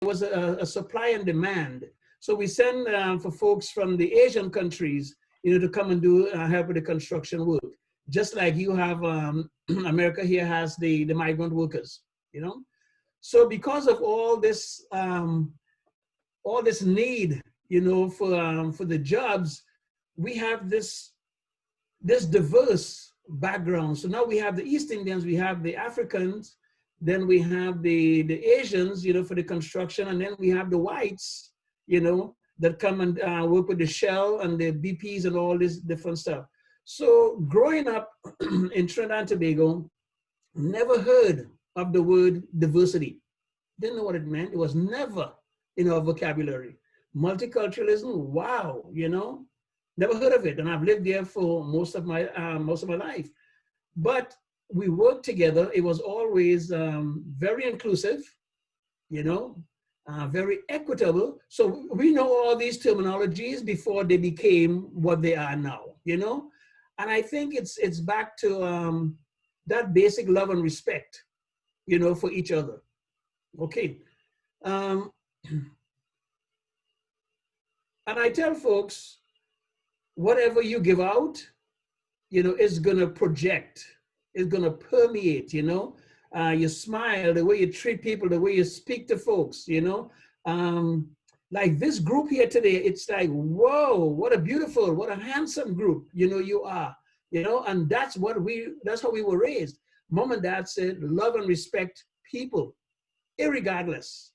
was a supply and demand. So we send for folks from the Asian countries, to come and do help with the construction work. Just like you have, America here has the migrant workers, So because of all this need, for the jobs, we have this diverse background. So now we have the East Indians, we have the Africans, then we have the Asians, for the construction, and then we have the whites, that come and work with the Shell and the BPs and all this different stuff. So growing up in Trinidad and Tobago, never heard of the word diversity. Didn't know what it meant. It was never in our vocabulary. Multiculturalism, wow, never heard of it. And I've lived there for most of my life. But we worked together. It was always very inclusive, very equitable. So we know all these terminologies before they became what they are now, And I think it's back to that basic love and respect, for each other. Okay. And I tell folks, whatever you give out, is going to project, it's going to permeate, your smile, the way you treat people, the way you speak to folks, like this group here today, it's like, whoa, what a handsome group, you are, and that's how we were raised. Mom and dad said, love and respect people, irregardless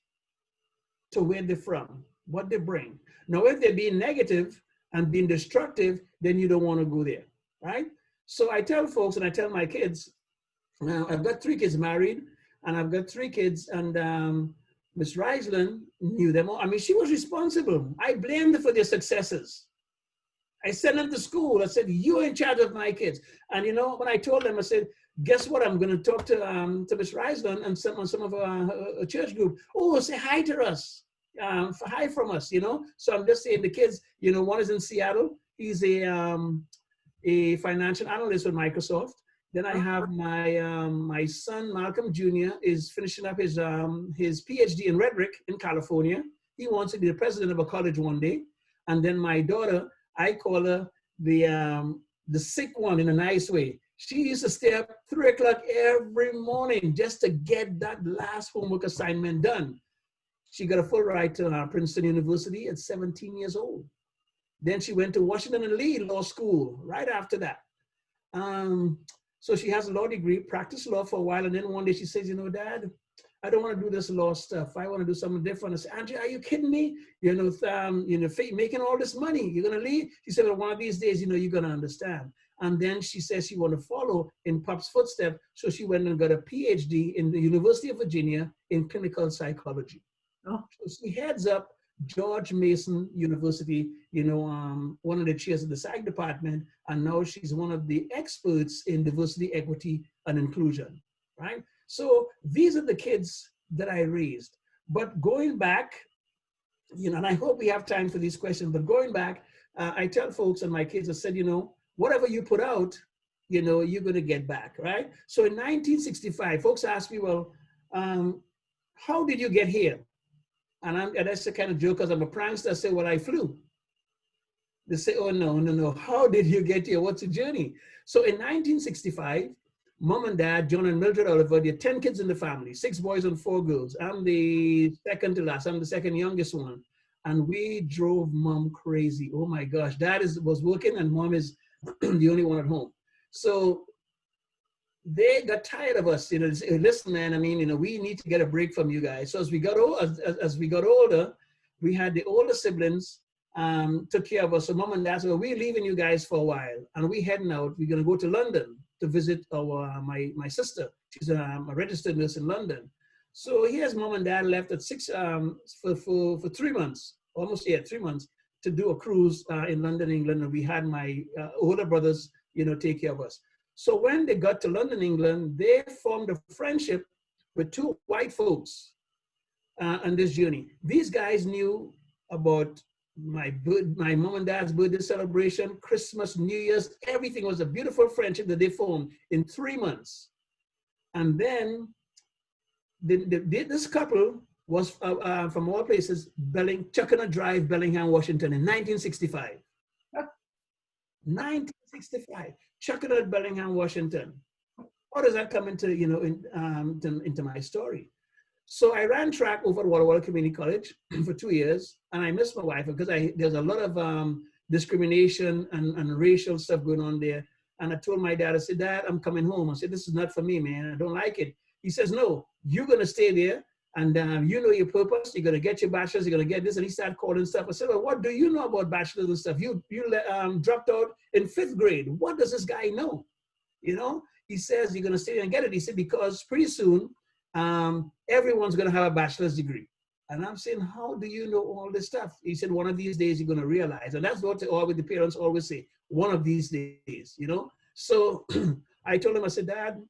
to where they're from, what they bring. Now, if they're being negative and being destructive, then you don't want to go there, right? So I tell folks, and I tell my kids, I've got 3 kids married, and I've got 3 kids, and Miss Riesland knew them all. I mean, she was responsible. I blamed her for their successes. I sent them to school. I said, you're in charge of my kids. And when I told them, I said, guess what? I'm going to talk to Miss Riesland and some of our church group. Oh, say hi to us. Hi from us, So I'm just saying the kids, one is in Seattle. He's a financial analyst with Microsoft. Then I have my son, Malcolm Jr., is finishing up his PhD in rhetoric in California. He wants to be the president of a college one day. And then my daughter, I call her the sick one in a nice way. She used to stay up 3 o'clock every morning just to get that last homework assignment done. She got a full ride to Princeton University at 17 years old. Then she went to Washington and Lee Law School right after that. So she has a law degree, practiced law for a while, and then one day she says, Dad, I don't want to do this law stuff. I want to do something different. I said, Angie, are you kidding me? Making all this money, you're going to leave? She said, well, one of these days, you're going to understand. And then she says she wanted to follow in Pop's footsteps. So she went and got a PhD in the University of Virginia in clinical psychology. Oh. So she heads up George Mason University, one of the chairs of the psych department, and now she's one of the experts in diversity, equity, and inclusion, right? So these are the kids that I raised. But going back, and I hope we have time for these questions, but going back, I tell folks and my kids, I said, whatever you put out, you're going to get back, right? So in 1965, folks asked me, well, how did you get here? And that's the kind of joke, because I'm a prankster. I say, well, I flew. They say, oh, no. How did you get here? What's the journey? So in 1965, Mom and Dad, John and Mildred Oliver, there are 10 kids in the family, 6 boys and 4 girls. I'm the second to last. I'm the second youngest one. And we drove Mom crazy. Oh, my gosh. Dad was working, and Mom is the only one at home. So they got tired of us, they say, listen, man, I mean, we need to get a break from you guys. So as we got older, we had the older siblings took care of us. So Mom and Dad said, well, we're leaving you guys for a while, and we're heading out. We're going to go to London to visit my sister. She's a registered nurse in London. So here's Mom and Dad left at for 3 months, almost 3 months, to do a cruise in London, England. And we had my older brothers, take care of us. So when they got to London, England, they formed a friendship with 2 white folks on this journey. These guys knew about my mom and dad's birthday celebration, Christmas, New Year's, everything. Was a beautiful friendship that they formed in 3 months. And then this couple was from all places, Chuckanut Drive, Bellingham, Washington in 1965. 1965, Chuckanut, Bellingham, Washington. How does that come into, into my story? So I ran track over at Walla Walla Community College for 2 years, and I missed my wife because there's a lot of discrimination and racial stuff going on there. And I told my dad, I said, Dad, I'm coming home. I said, this is not for me, man. I don't like it. He says, no, you're going to stay there. And you know your purpose. You're going to get your bachelor's. You're going to get this. And he started calling stuff. I said, well, what do you know about bachelor's and stuff? You dropped out in 5th grade. What does this guy know? He says, you're going to stay there and get it. He said, because pretty soon, everyone's going to have a bachelor's degree. And I'm saying, how do you know all this stuff? He said, one of these days you're going to realize. And that's what the parents always say, one of these days, So I told him, I said, Dad,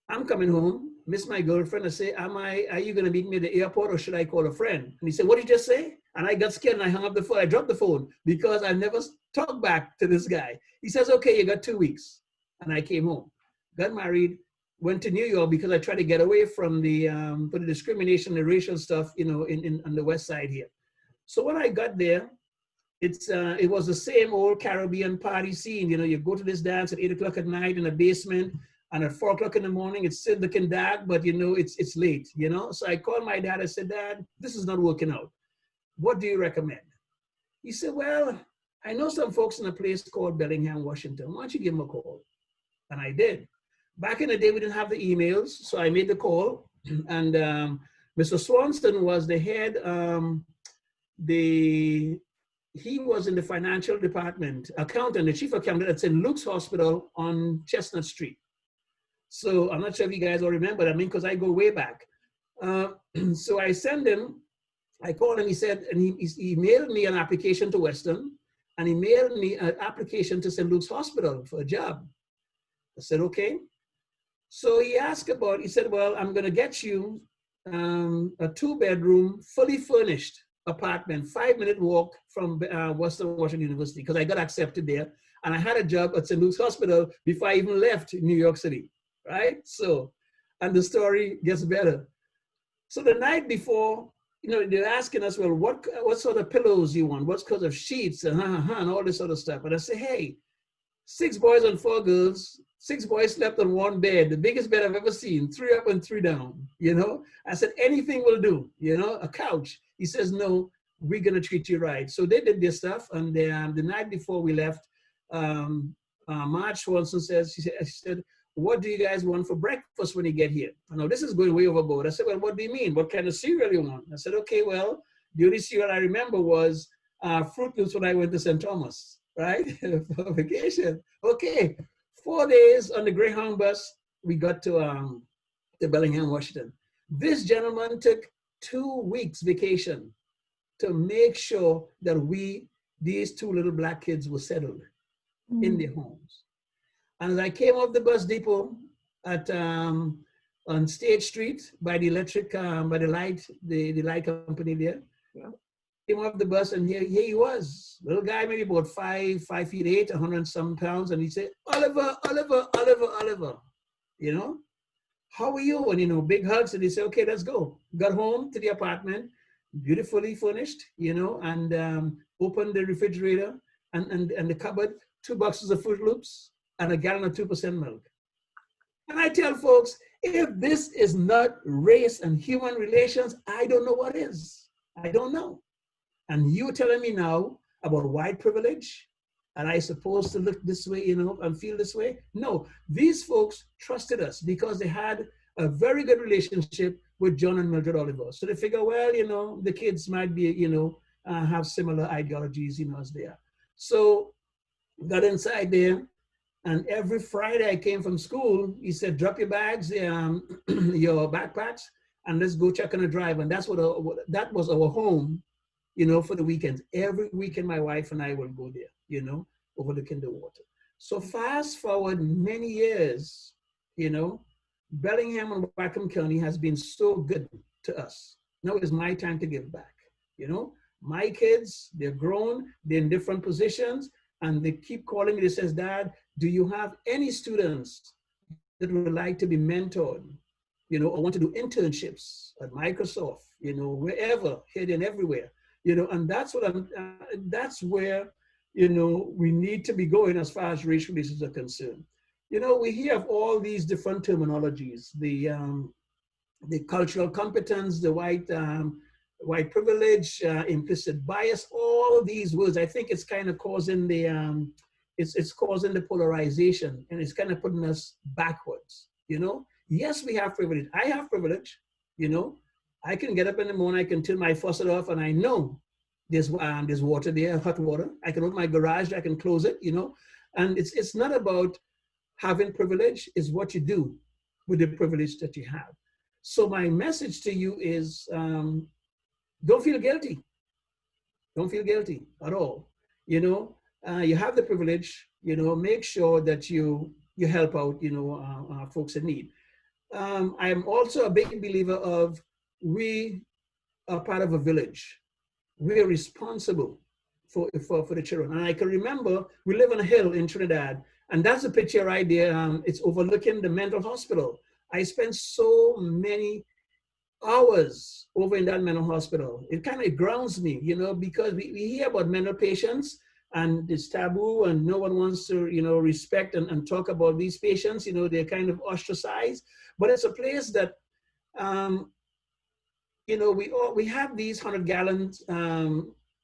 I'm coming home, miss my girlfriend. I say, are you going to meet me at the airport or should I call a friend? And he said, what did you just say? And I got scared and I hung up the phone. I dropped the phone because I never talked back to this guy. He says, okay, you got 2 weeks. And I came home, got married, went to New York because I tried to get away from the discrimination, the racial stuff, on the West Side here. So when I got there, it was the same old Caribbean party scene. You go to this dance at 8 o'clock at night in a basement, and at 4 o'clock in the morning, it's still looking dark, but it's late, So I called my dad. I said, Dad, this is not working out. What do you recommend? He said, well, I know some folks in a place called Bellingham, Washington. Why don't you give them a call? And I did. Back in the day, we didn't have the emails, so I made the call. And Mr. Swanson was the head. He was in the financial department, the chief accountant at St. Luke's Hospital on Chestnut Street. So I'm not sure if you guys all remember, because I go way back. So I send him, I called him, he said, and he mailed me an application to Western, and he mailed me an application to St. Luke's Hospital for a job. I said, okay. So he said, well, I'm going to get you a 2-bedroom, fully furnished apartment, 5-minute walk from Western Washington University, because I got accepted there. And I had a job at St. Luke's Hospital before I even left New York City, right? So, and the story gets better. So the night before, they're asking us, well, what sort of pillows you want? What sort of sheets and all this sort of stuff. And I say, hey, 6 boys and 4 girls, 6 boys slept on 1 bed, the biggest bed I've ever seen, 3 up and 3 down, I said, anything will do, a couch. He says, no, we're going to treat you right. So they did their stuff. And the night before we left, Marge Swanson she said, what do you guys want for breakfast when you get here? Now, this is going way overboard. I said, well, what do you mean? What kind of cereal you want? I said, okay, well, the only cereal I remember was Fruit Loops when I went to St. Thomas, right? For vacation. Okay, 4 days on the Greyhound bus, we got to Bellingham, Washington. This gentleman took 2 weeks vacation to make sure that these 2 little Black kids were settled in their homes. And as I came off the bus depot on State Street by the electric, by the light company there, came off the bus and here he was, little guy, maybe about 5'8", 100-some pounds. And he said, Oliver, how are you? And, big hugs. And he said, okay, let's go. Got home to the apartment, beautifully furnished, and opened the refrigerator and the cupboard, 2 boxes of Fruit Loops and a gallon of 2% milk. And I tell folks, if this is not race and human relations, I don't know what is. I don't know. And you're telling me now about white privilege, and I supposed to look this way, and feel this way? No, these folks trusted us because they had a very good relationship with John and Mildred Oliver. So they figure, well, the kids might be, have similar ideologies, as they are. So got inside there, and every Friday I came from school, he said, drop your bags, your backpacks, and let's go check on a drive. And that was our home, for the weekends. Every weekend, my wife and I will go there, overlooking the water. So fast forward many years, Bellingham and Whatcom County has been so good to us. Now it's my time to give back, My kids, they're grown, they're in different positions, and they keep calling me. They says, Dad, do you have any students that would like to be mentored? you know, or want to do internships at Microsoft, you know, wherever, here and everywhere, you know, and that's what that's where, you know, we need to be going as far as racial issues are concerned. You know, we hear of all these different terminologies, the cultural competence, the white privilege, implicit bias, all these words. I think it's kind of causing it's causing the polarization, and it's kind of putting us backwards. You know, yes, we have privilege. I have privilege. You know, I can get up in the morning, I can turn my faucet off, and I know there's water there, hot water. I can open my garage, I can close it. You know, and it's not about having privilege; it's what you do with the privilege that you have. So my message to you is, don't feel guilty. Don't feel guilty at all. You know, you have the privilege. You know, make sure that you help out. You know, folks in need. I'm also a big believer of we are part of a village. We are responsible for the children. And I can remember we live on a hill in Trinidad, and that's a picture right there. It's overlooking the mental hospital. I spent so many hours over in that mental hospital. It kind of grounds me, you know, because we hear about mental patients and it's taboo and no one wants to, you know, respect and talk about these patients. You know, they're kind of ostracized, but it's a place that, you know, we have these 100-gallon,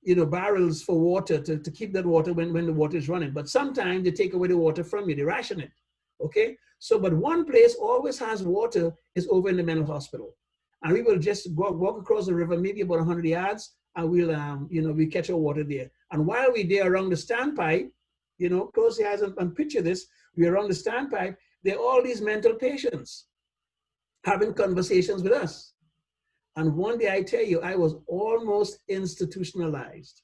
you know, barrels for water to keep that water when the water is running. But sometimes they take away the water from you, they ration it, okay? So, but one place always has water is over in the mental hospital. And we will just walk across the river, maybe about 100 yards, and we'll, you know, we catch our water there. And while we're there around the standpipe, you know, close your eyes and picture this, we're around the standpipe, there are all these mental patients having conversations with us. And one day, I tell you, I was almost institutionalized.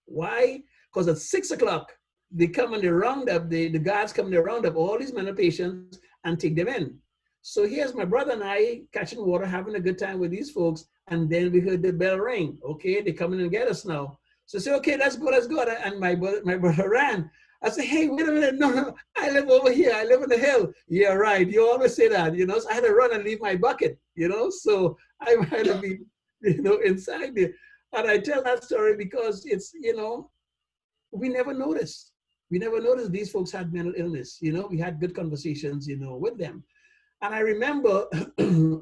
Why? Because at 6 o'clock, they come and they round up, the guards come and they round up all these mental patients and take them in. So here's my brother and I catching water, having a good time with these folks. And then we heard the bell ring. Okay, they're coming and get us now. So I said, okay, let's go, let's go. And my brother ran. I said, hey, wait a minute. No, I live over here. I live on the hill. Yeah, right. You always say that, you know. So I had to run and leave my bucket, you know. So I might have been, you know, inside there. And I tell that story because it's, you know, we never noticed. We never noticed these folks had mental illness. You know, we had good conversations, you know, with them. And I remember,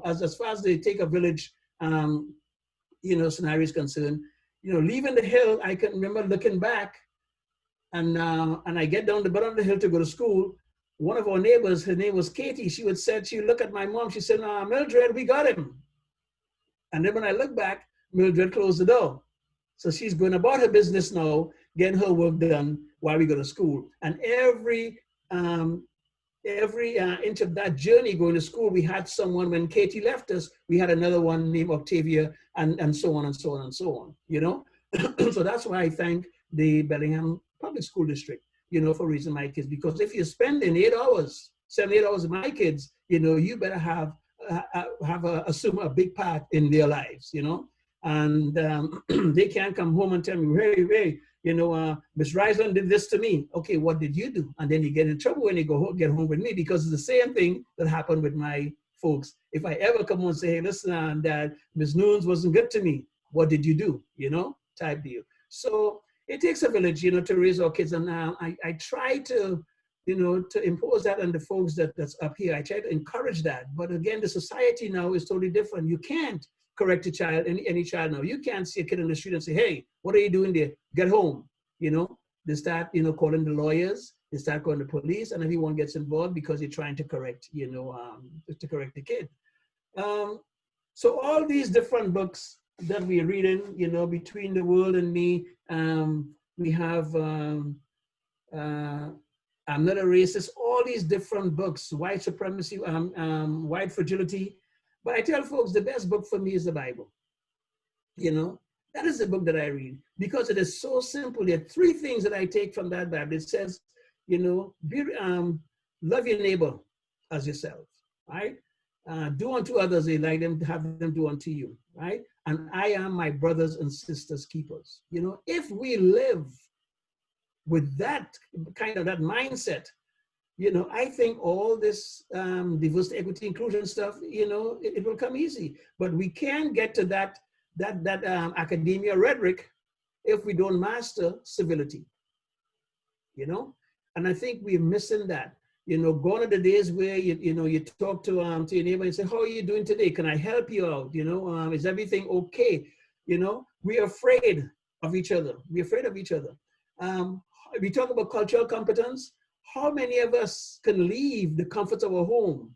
as far as the Take a Village, you know, scenario is concerned, you know, leaving the hill, I can remember looking back, and I get down the bottom of the hill to go to school. One of our neighbors, her name was Katie, she would look at my mom, she said, Mildred, we got him. And then when I look back, Mildred closed the door. So she's going about her business now, getting her work done while we go to school. And every inch of that journey going to school, we had someone. When Katie left us, we had another one named Octavia, and so on and so on and so on, you know. So that's why I thank the Bellingham Public School District, you know, for raising my kids. Because if you're spending 8 hours, 7-8 hours with my kids, you know, you better assume a big part in their lives, you know. And they can't come home and tell me, hey, you know, Miss Riseland did this to me. Okay, what did you do? And then you get in trouble when you get home with me, because it's the same thing that happened with my folks. If I ever come home and say, hey, listen, Dad, Miss Noons wasn't good to me. What did you do? You know, type deal. So it takes a village, you know, to raise our kids. And I try to, you know, to impose that on the folks that's up here. I try to encourage that. But again, the society now is totally different. You can't correct a child, any child now. You can't see a kid in the street and say, hey, what are you doing there? Get home. You know, they start, you know, calling the lawyers, they start calling the police, and everyone gets involved because you're trying to correct, you know, to correct the kid. So all these different books that we're reading, you know, Between the World and Me, we have I'm Not a Racist, all these different books, White Supremacy, White Fragility. But I tell folks the best book for me is the Bible. You know, that is the book that I read because it is so simple. There are 3 things that I take from that Bible. It says, you know, love your neighbor as yourself, right? Do unto others they like them, have them do unto you, right? And I am my brothers and sisters keepers. You know, if we live with that kind of that mindset, you know, I think all this diversity, equity, inclusion stuff, you know, it will come easy. But we can't get to that academia rhetoric if we don't master civility, you know? And I think we're missing that. You know, gone are the days where, you know, you talk to your neighbor and say, how are you doing today? Can I help you out? You know, is everything okay? You know, we're afraid of each other. We're afraid of each other. We talk about cultural competence. How many of us can leave the comforts of our home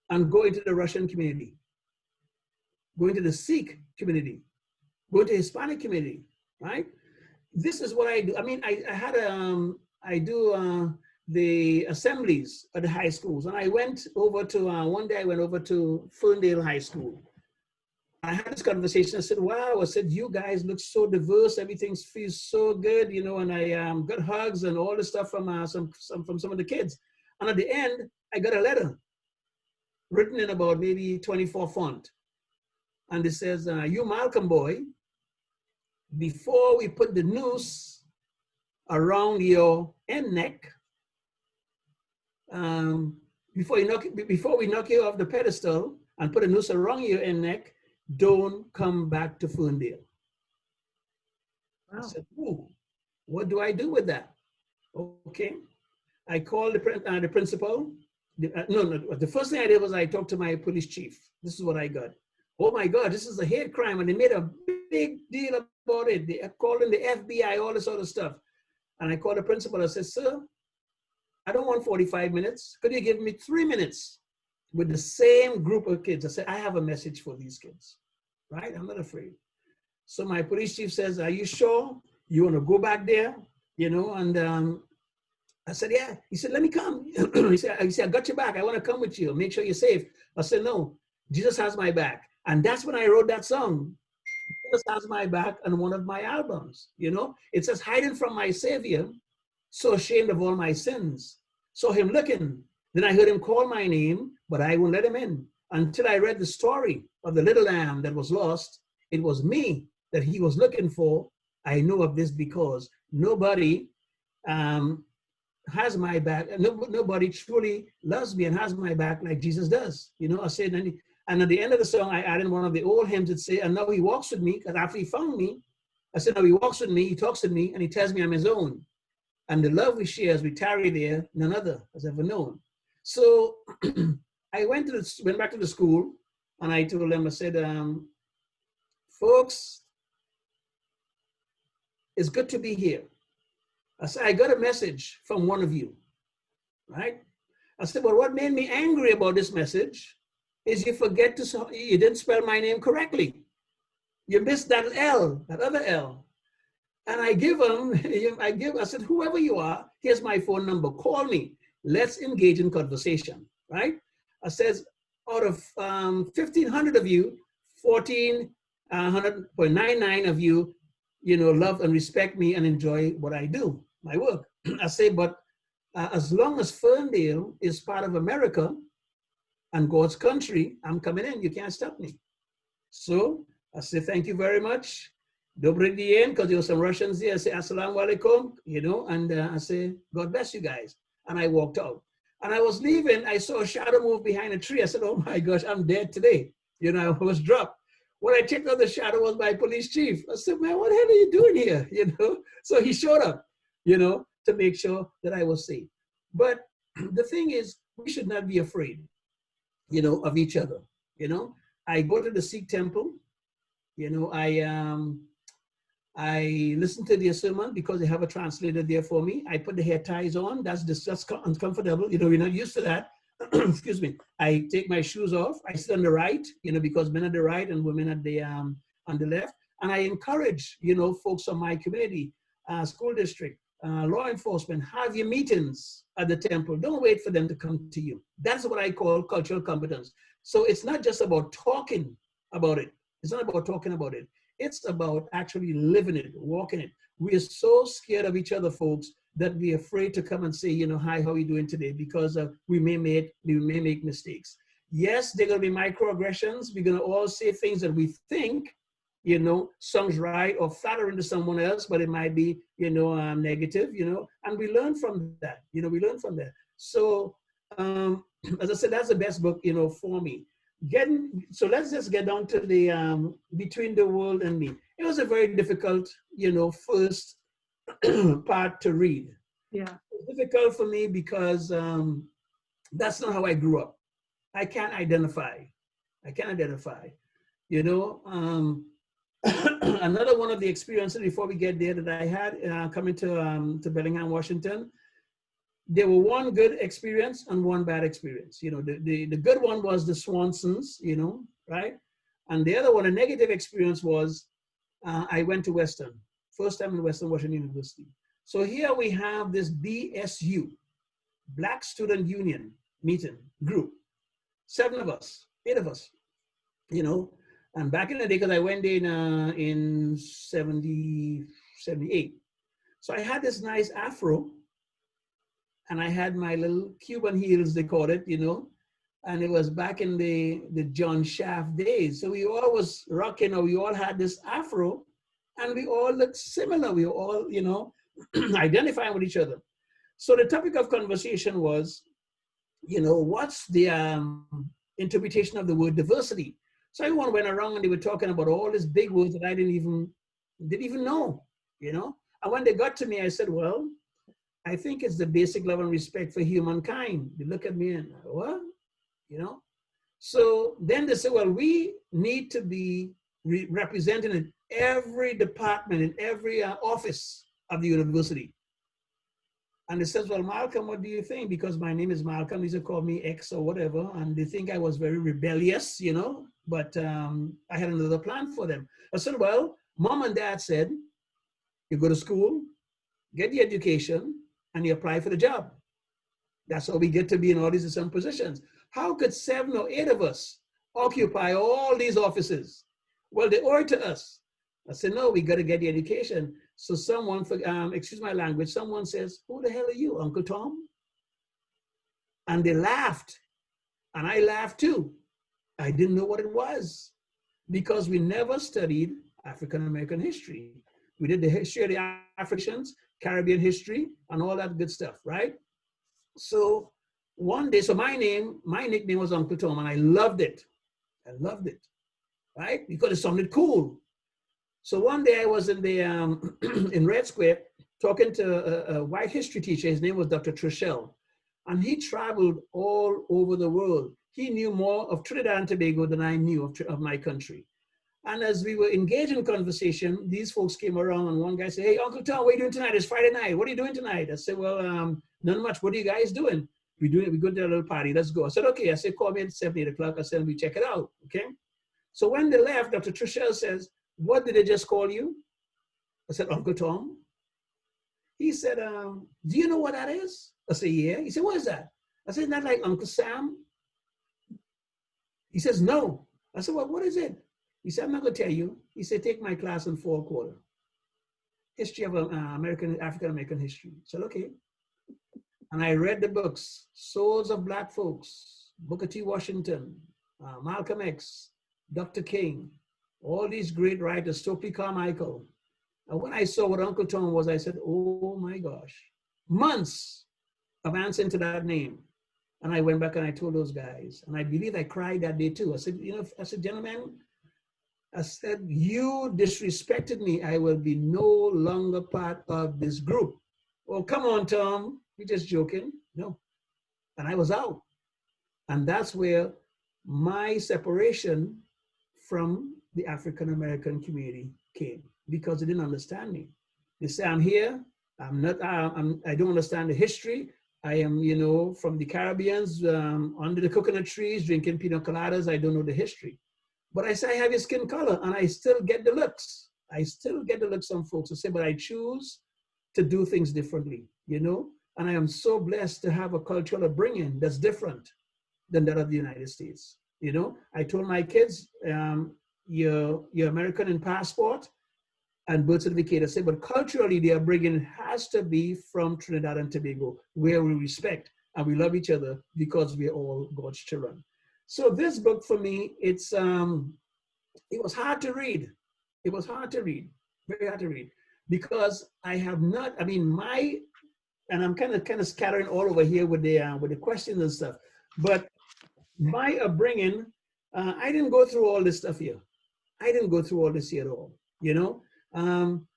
and go into the Russian community, go into the Sikh community, go into the Hispanic community, right? This is what I do. I mean, I do the assemblies at the high schools. And I went over to, one day I went over to Ferndale High School. I had this conversation. I said, wow, I said, you guys look so diverse. Everything feels so good, you know, and I got hugs and all this stuff from some of the kids. And at the end, I got a letter written in about maybe 24 font. And it says, you Malcolm boy, before we put the noose around your end neck, before we knock you off the pedestal and put a noose around your end neck, don't come back to Ferndale. Wow. I said, ooh, what do I do with that? Okay. I called the principal. The first thing I did was I talked to my police chief. This is what I got. Oh my God, this is a hate crime. And they made a big deal about it. They called in the FBI, all this other stuff. And I called the principal. I said, sir, I don't want 45 minutes. Could you give me 3 minutes with the same group of kids? I said, I have a message for these kids, right? I'm not afraid. So my police chief says, are you sure you want to go back there? You know, and I said, yeah. He said, let me come. he said, I got your back. I want to come with you. Make sure you're safe. I said, no, Jesus has my back. And that's when I wrote that song, Jesus Has My Back, on one of my albums. You know, it says, hiding from my Savior, so ashamed of all my sins. Saw him looking. Then I heard him call my name, but I wouldn't let him in until I read the story of the little lamb that was lost. It was me that he was looking for. I know of this because nobody has my back. Nobody truly loves me and has my back like Jesus does. You know, I said, and at the end of the song, I added one of the old hymns that say, and now he walks with me, because after he found me, I said, now he walks with me, he talks with me, and he tells me I'm his own. And the love we share as we tarry there, none other has ever known. So I went back to the school, and I told them, I said, folks, it's good to be here. I said, I got a message from one of you, right? I said, but what made me angry about this message is you didn't spell my name correctly. You missed that L, that other L. And I said, whoever you are, here's my phone number, call me. Let's engage in conversation, right? I says, out of 1,500 of you, 1,400.99 of you, you know, love and respect me and enjoy what I do, my work. I say, but as long as Ferndale is part of America and God's country, I'm coming in, you can't stop me. So I say, thank you very much. Dobry dien, because there were some Russians there. I say, assalamu alaikum, you know, and I say, God bless you guys. And I walked out. And I was leaving, I saw a shadow move behind a tree. I said, oh my gosh, I'm dead today. You know, I was dropped. When I checked out, the shadow was my police chief. I said, man, what the hell are you doing here? You know, so he showed up, you know, to make sure that I was safe. But the thing is, we should not be afraid, you know, of each other. You know, I go to the Sikh temple, you know, I listen to their sermon because they have a translator there for me. I put the hair ties on. That's uncomfortable. You know, we're not used to that. Excuse me. I take my shoes off. I sit on the right, you know, because men at the right and women at the on the left. And I encourage, you know, folks from my community, school district, law enforcement, have your meetings at the temple. Don't wait for them to come to you. That's what I call cultural competence. So it's not just about talking about it. It's not about talking about it. It's about actually living it, walking it. We are so scared of each other, folks, that we're afraid to come and say, you know, hi, how are you doing today? Because we may make mistakes. Yes, there are going to be microaggressions. We're going to all say things that we think, you know, sounds right or flattering to someone else, but it might be, you know, negative, you know, and we learn from that. You know, we learn from that. So, as I said, that's the best book, you know, for me. So let's just get down to the Between the World and Me. It was a very difficult, you know, first part to read. Yeah. It was difficult for me because that's not how I grew up. I can't identify. I can't identify. You know, another one of the experiences before we get there that I had coming to Bellingham, Washington, there were one good experience and one bad experience. You know, the good one was the Swansons, you know, right? And the other one, a negative experience was I went to Western, first time in Western Washington University. So here we have this BSU, Black Student Union meeting group, 7 of us, 8 of us, you know. And back in the day, because I went in 70, 78. So I had this nice afro, and I had my little Cuban heels, they called it, you know, and it was back in the John Shaft days. So we all was rocking, or we all had this afro, and we all looked similar. We were all, you know, identifying with each other. So the topic of conversation was, you know, what's the interpretation of the word diversity? So everyone went around and they were talking about all these big words that I didn't even know, you know. And when they got to me, I said, well, I think it's the basic love and respect for humankind. They look at me and, what? You know? So then they said, well, we need to be represented in every department, in every office of the university. And they says, well, Malcolm, what do you think? Because my name is Malcolm, they call me X or whatever. And they think I was very rebellious, you know, but I had another plan for them. I said, well, mom and dad said, you go to school, get the education, and you apply for the job. That's how we get to be in all these different positions. How could 7 or 8 of us occupy all these offices? Well, they owe it to us. I said, no, we got to get the education. So someone, excuse my language, someone says, who the hell are you, Uncle Tom? And they laughed. And I laughed too. I didn't know what it was because we never studied African-American history. We did the history of the Africans, Caribbean history, and all that good stuff, right? So one day, so my nickname was Uncle Tom, and I loved it. I loved it, right? Because it sounded cool. So one day I was in the in Red Square talking to a white history teacher. His name was Dr. Trishelle, and he traveled all over the world. He knew more of Trinidad and Tobago than I knew of my country. And as we were engaged in conversation, these folks came around, and one guy said, hey, Uncle Tom, what are you doing tonight? It's Friday night. What are you doing tonight? I said, well, not much. What are you guys doing? We're going to a little party. Let's go. I said, okay. I said, call me at 7, 8 o'clock. I said, we check it out. Okay. So when they left, Dr. Trishelle says, what did they just call you? I said, Uncle Tom. He said, do you know what that is? I said, yeah. He said, what is that? I said, not like Uncle Sam. He says, no. I said, well, what is it? He said, I'm not going to tell you. He said, take my class in fall quarter. History of African-American history. I said, okay. And I read the books, Souls of Black Folks, Booker T. Washington, Malcolm X, Dr. King, all these great writers, Stokely Carmichael. And when I saw what Uncle Tom was, I said, oh my gosh, months of answering to that name. And I went back and I told those guys, and I believe I cried that day too. I said, you know, I said, gentlemen, I said, you disrespected me. I will be no longer part of this group. Well, come on, Tom. You're just joking. No. And I was out. And that's where my separation from the African-American community came, because they didn't understand me. They say, I'm here. I don't understand the history. I am, you know, from the Caribbeans, under the coconut trees, drinking pina coladas. I don't know the history. But I say I have your skin color, and I still get the looks. I still get the looks from folks who say, but I choose to do things differently, you know? And I am so blessed to have a cultural upbringing that's different than that of the United States. You know, I told my kids, you're American in passport and birth certificate. I said, but culturally, the upbringing has to be from Trinidad and Tobago, where we respect and we love each other because we're all God's children. So this book for me, it was hard to read. It was hard to read, very hard to read, because I have not, I mean, my and I'm kind of scattering all over here with the questions and stuff. But my upbringing, I didn't go through all this stuff here. I didn't go through all this here at all. You know, in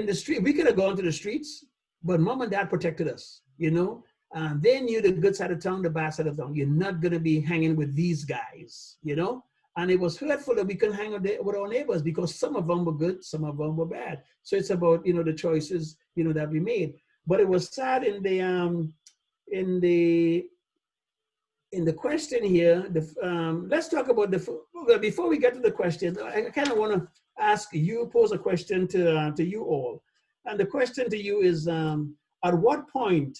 the street, we could have gone to the streets, but mom and dad protected us. You know, they knew the good side of town, the bad side of town. You're not gonna be hanging with these guys. You know. And it was hurtful that we couldn't hang out with our neighbors because some of them were good, some of them were bad. So it's about, you know, the choices, you know, that we made. But it was sad in the question here. Let's talk about before we get to the question. I kind of want to pose a question to you all. And the question to you is, at what point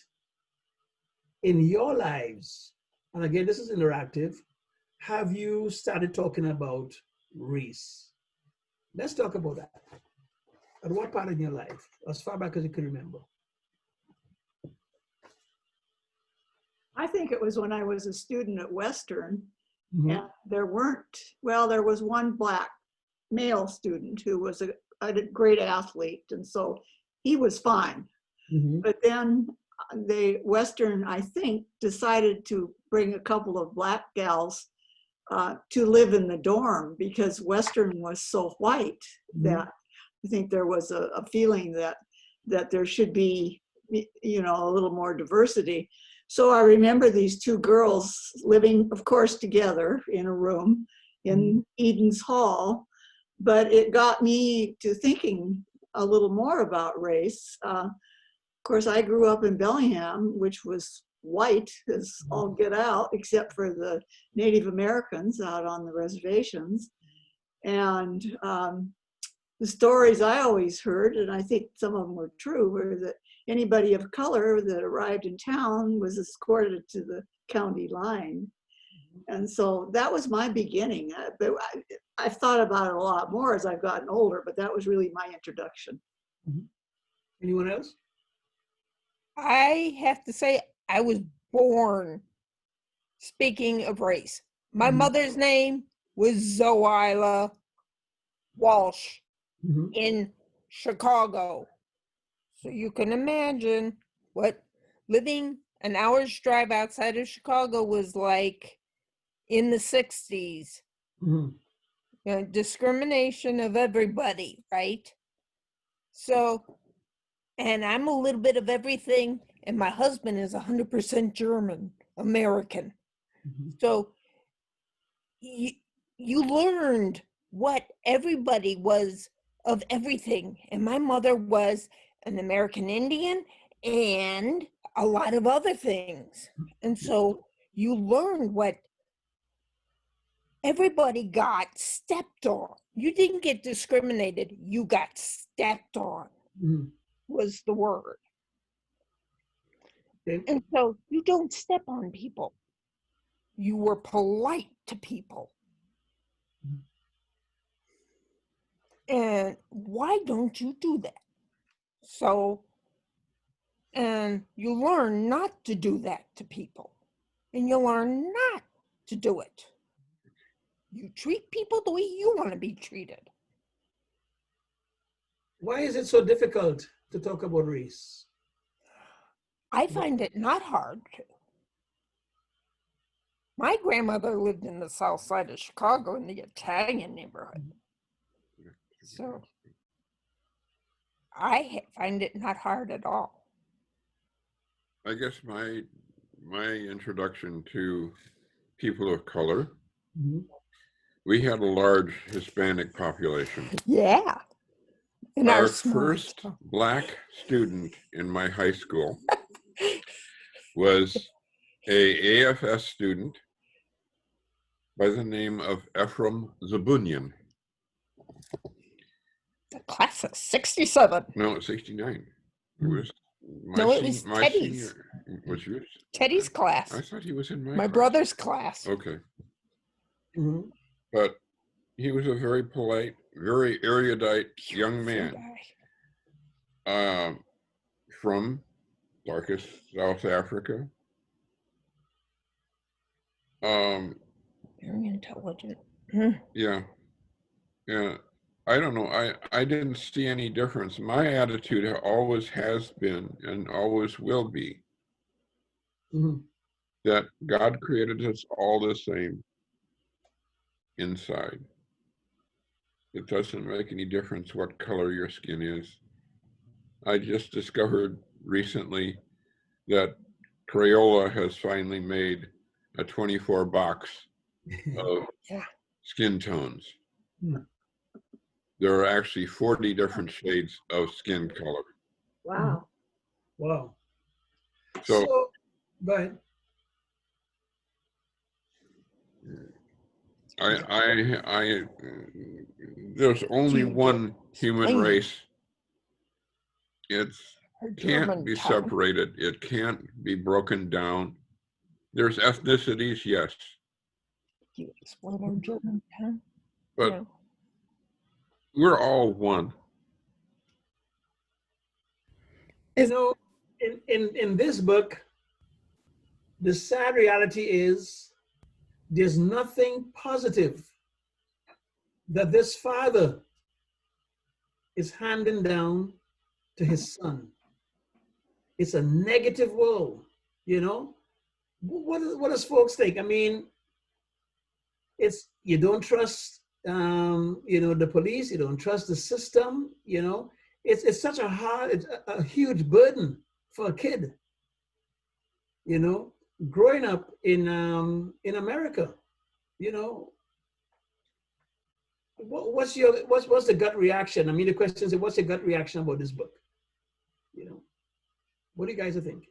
in your lives, and again, this is interactive, have you started talking about race? Let's talk about that. At what part in your life, as far back as you can remember? I think it was when I was a student at Western, Mm-hmm. and there was one Black male student who was a great athlete, and so he was fine. Mm-hmm. But then Western, I think, decided to bring a couple of Black gals to live in the dorm because Western was so white that I think there was a feeling that there should be, you know, a little more diversity. So I remember these two girls living, of course, together in a room in Eden's Hall, but it got me to thinking a little more about race. Of course, I grew up in Bellingham, which was white as all get out, except for the Native Americans out on the reservations. And the stories I always heard, and I think some of them were true, were that anybody of color that arrived in town was escorted to the county line. And so that was my beginning. I've thought about it a lot more as I've gotten older, but that was really my introduction. Anyone else? I have to say, I was born speaking of race. My mother's name was Zoila Walsh in Chicago. So you can imagine what living an hour's drive outside of Chicago was like in the 60s. You know, discrimination of everybody, right? So, and I'm a little bit of everything, and my husband is 100% German American. So you learned what everybody was of everything. And my mother was an American Indian and a lot of other things. And so you learned what everybody got stepped on. You didn't get discriminated, you got stepped on, was the word. And so you don't step on people. You were polite to people. And why don't you do that? So, and you learn not to do that to people. And you learn not to do it. You treat people the way you want to be treated. Why is it so difficult to talk about race? I find it not hard to. My grandmother lived in the south side of Chicago in the Italian neighborhood. So I find it not hard at all. I guess my introduction to people of color, we had a large Hispanic population. Yeah. In our small first town. Black student in my high school was a AFS student by the name of Ephraim Zabunian. The class of 67. No, 69. It was my Teddy's. senior. Was yours? Teddy's class. I thought he was in my class. brother's class. Okay. But he was a very polite, very erudite young man from darkest South Africa. Very intelligent. Yeah. I don't know. I didn't see any difference. My attitude always has been and always will be Mhm. that God created us all the same inside. It doesn't make any difference what color your skin is. I just discovered recently that Crayola has finally made a 24 box of Yeah. skin tones. Hmm. There are actually 40 different shades of skin color. Wow. Wow. So So, go ahead. there's only You one human explain race. It her can't German be tongue. separated. It can't be broken down. There's ethnicities, yes, You explain her German tongue. but No. we're all one. You know, in this book, the sad reality is there's nothing positive that this father is handing down to his son. It's a negative world, you know? What does folks think? I mean, it's you don't trust the police, you don't trust the system, you know. It's such it's a huge burden for a kid, you know, growing up in America, you know. What's the gut reaction? I mean, the question is, what's your gut reaction about this book? You know, what do you guys think?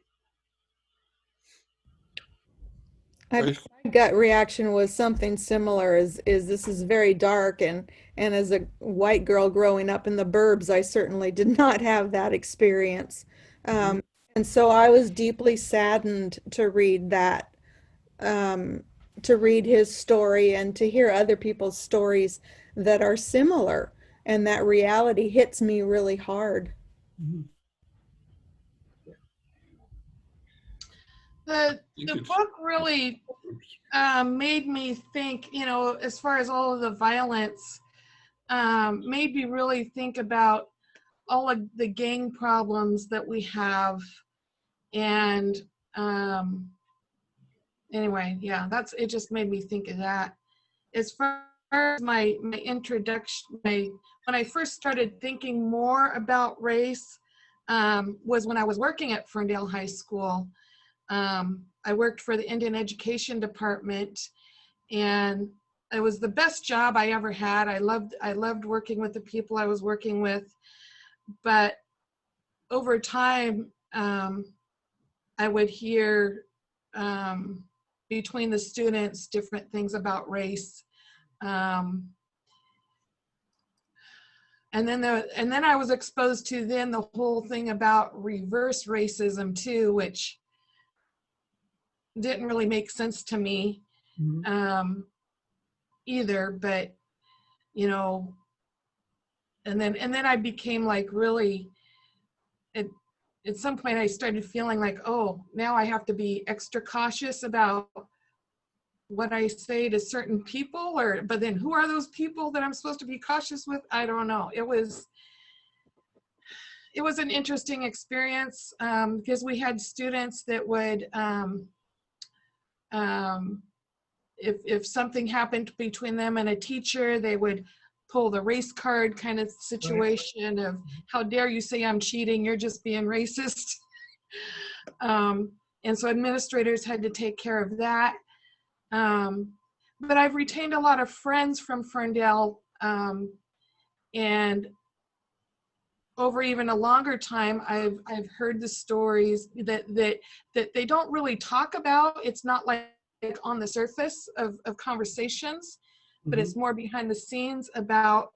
My gut reaction was something similar. Is this is very dark, and as a white girl growing up in the burbs, I certainly did not have that experience, and so I was deeply saddened to read that, to read his story and to hear other people's stories that are similar, and that reality hits me really hard. Mhm. The It's- book really made me think, you know, as far as all of the violence, made me really think about all of the gang problems that we have. And anyway, yeah, it just made me think of that. As far as my introduction, when I first started thinking more about race, was when I was working at Ferndale High School. I worked for the Indian Education Department, and it was the best job I ever had. I loved working with the people I was working with, but over time, I would hear between the students different things about race, and then I was exposed to then the whole thing about reverse racism too, which didn't really make sense to me either. But you know, and then I became like really at some point I started feeling like, oh, now I have to be extra cautious about what I say to certain people, but then who are those people that I'm supposed to be cautious with? I don't know. It was an interesting experience, because we had students that would if something happened between them and a teacher, they would pull the race card kind of situation of, how dare you say I'm cheating, you're just being racist. And so administrators had to take care of that. But I've retained a lot of friends from Ferndale, and over even a longer time, I've heard the stories that they don't really talk about. It's not like on the surface of conversations, but it's more behind the scenes about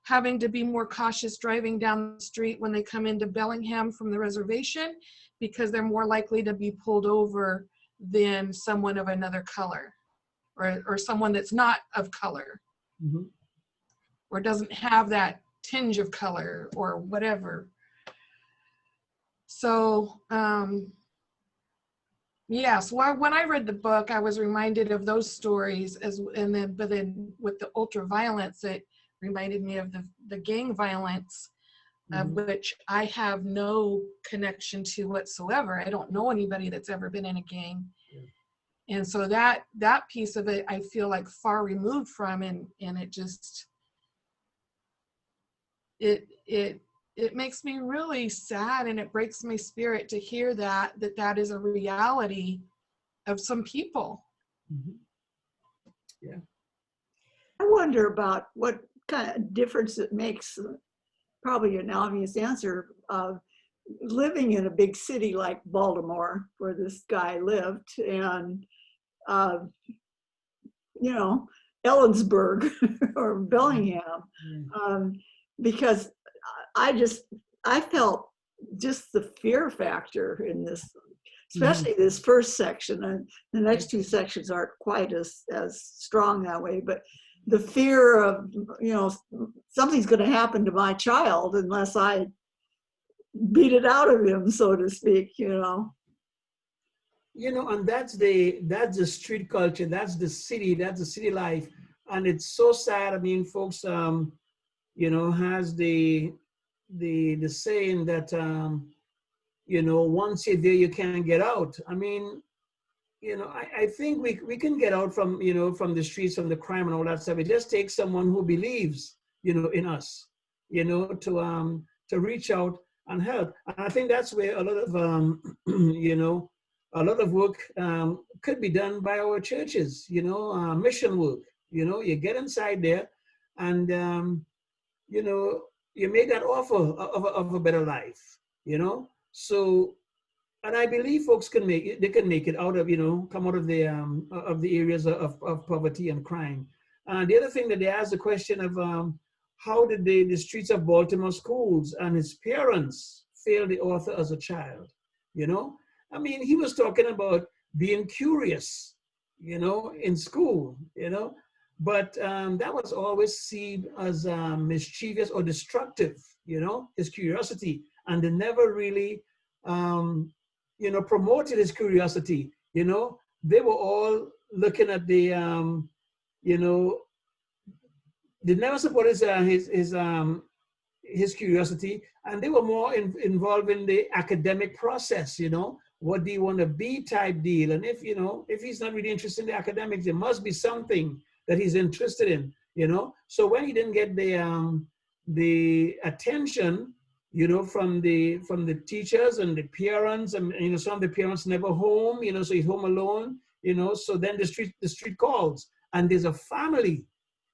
having to be more cautious driving down the street when they come into Bellingham from the reservation, because they're more likely to be pulled over than someone of another color, or someone that's not of color, or doesn't have that tinge of color or whatever. So yeah, so when I read the book, I was reminded of those stories, but then with the ultra violence, it reminded me of the gang violence, of which I have no connection to whatsoever. I don't know anybody that's ever been in a gang. And so that piece of it, I feel like far removed from, and it just, it makes me really sad, and it breaks my spirit to hear that is a reality of some people. Yeah. I wonder about what kind of difference it makes, probably an obvious answer, of living in a big city like Baltimore, where this guy lived, and you know, Ellensburg or Bellingham, because I felt just the fear factor in this, especially this first section, and the next two sections aren't quite as strong that way, but the fear of, you know, something's going to happen to my child unless I beat it out of him, so to speak, you know. You know, and that's the street culture, that's the city life, and it's so sad. I mean, folks, you know, has the saying that you know, once you're there, you can't get out. I mean, you know, I think we can get out from, you know, from the streets, from the crime and all that stuff. It just takes someone who believes, you know, in us, you know, to reach out and help. And I think that's where a lot of you know, a lot of work could be done by our churches, you know, mission work. You know, you get inside there, and you know, you make that offer of a better life, you know. So, and I believe folks can make it, they can make it out of, you know, come out of the areas of poverty and crime. The other thing that they asked the question of how did the streets of Baltimore schools and his parents fail the author as a child, you know? I mean, he was talking about being curious, you know, in school, you know, but that was always seen as mischievous or destructive, you know, his curiosity, and they never really, you know, promoted his curiosity. You know, they were all looking at the, you know, they never supported his curiosity, and they were more involved in the academic process. You know, what do you want to be type deal, and if, you know, if he's not really interested in the academics, there must be something that he's interested in. You know, so when he didn't get the attention, you know, from the teachers and the parents, and, you know, some of the parents never home, you know, so he's home alone, you know, so then the street calls, and there's a family,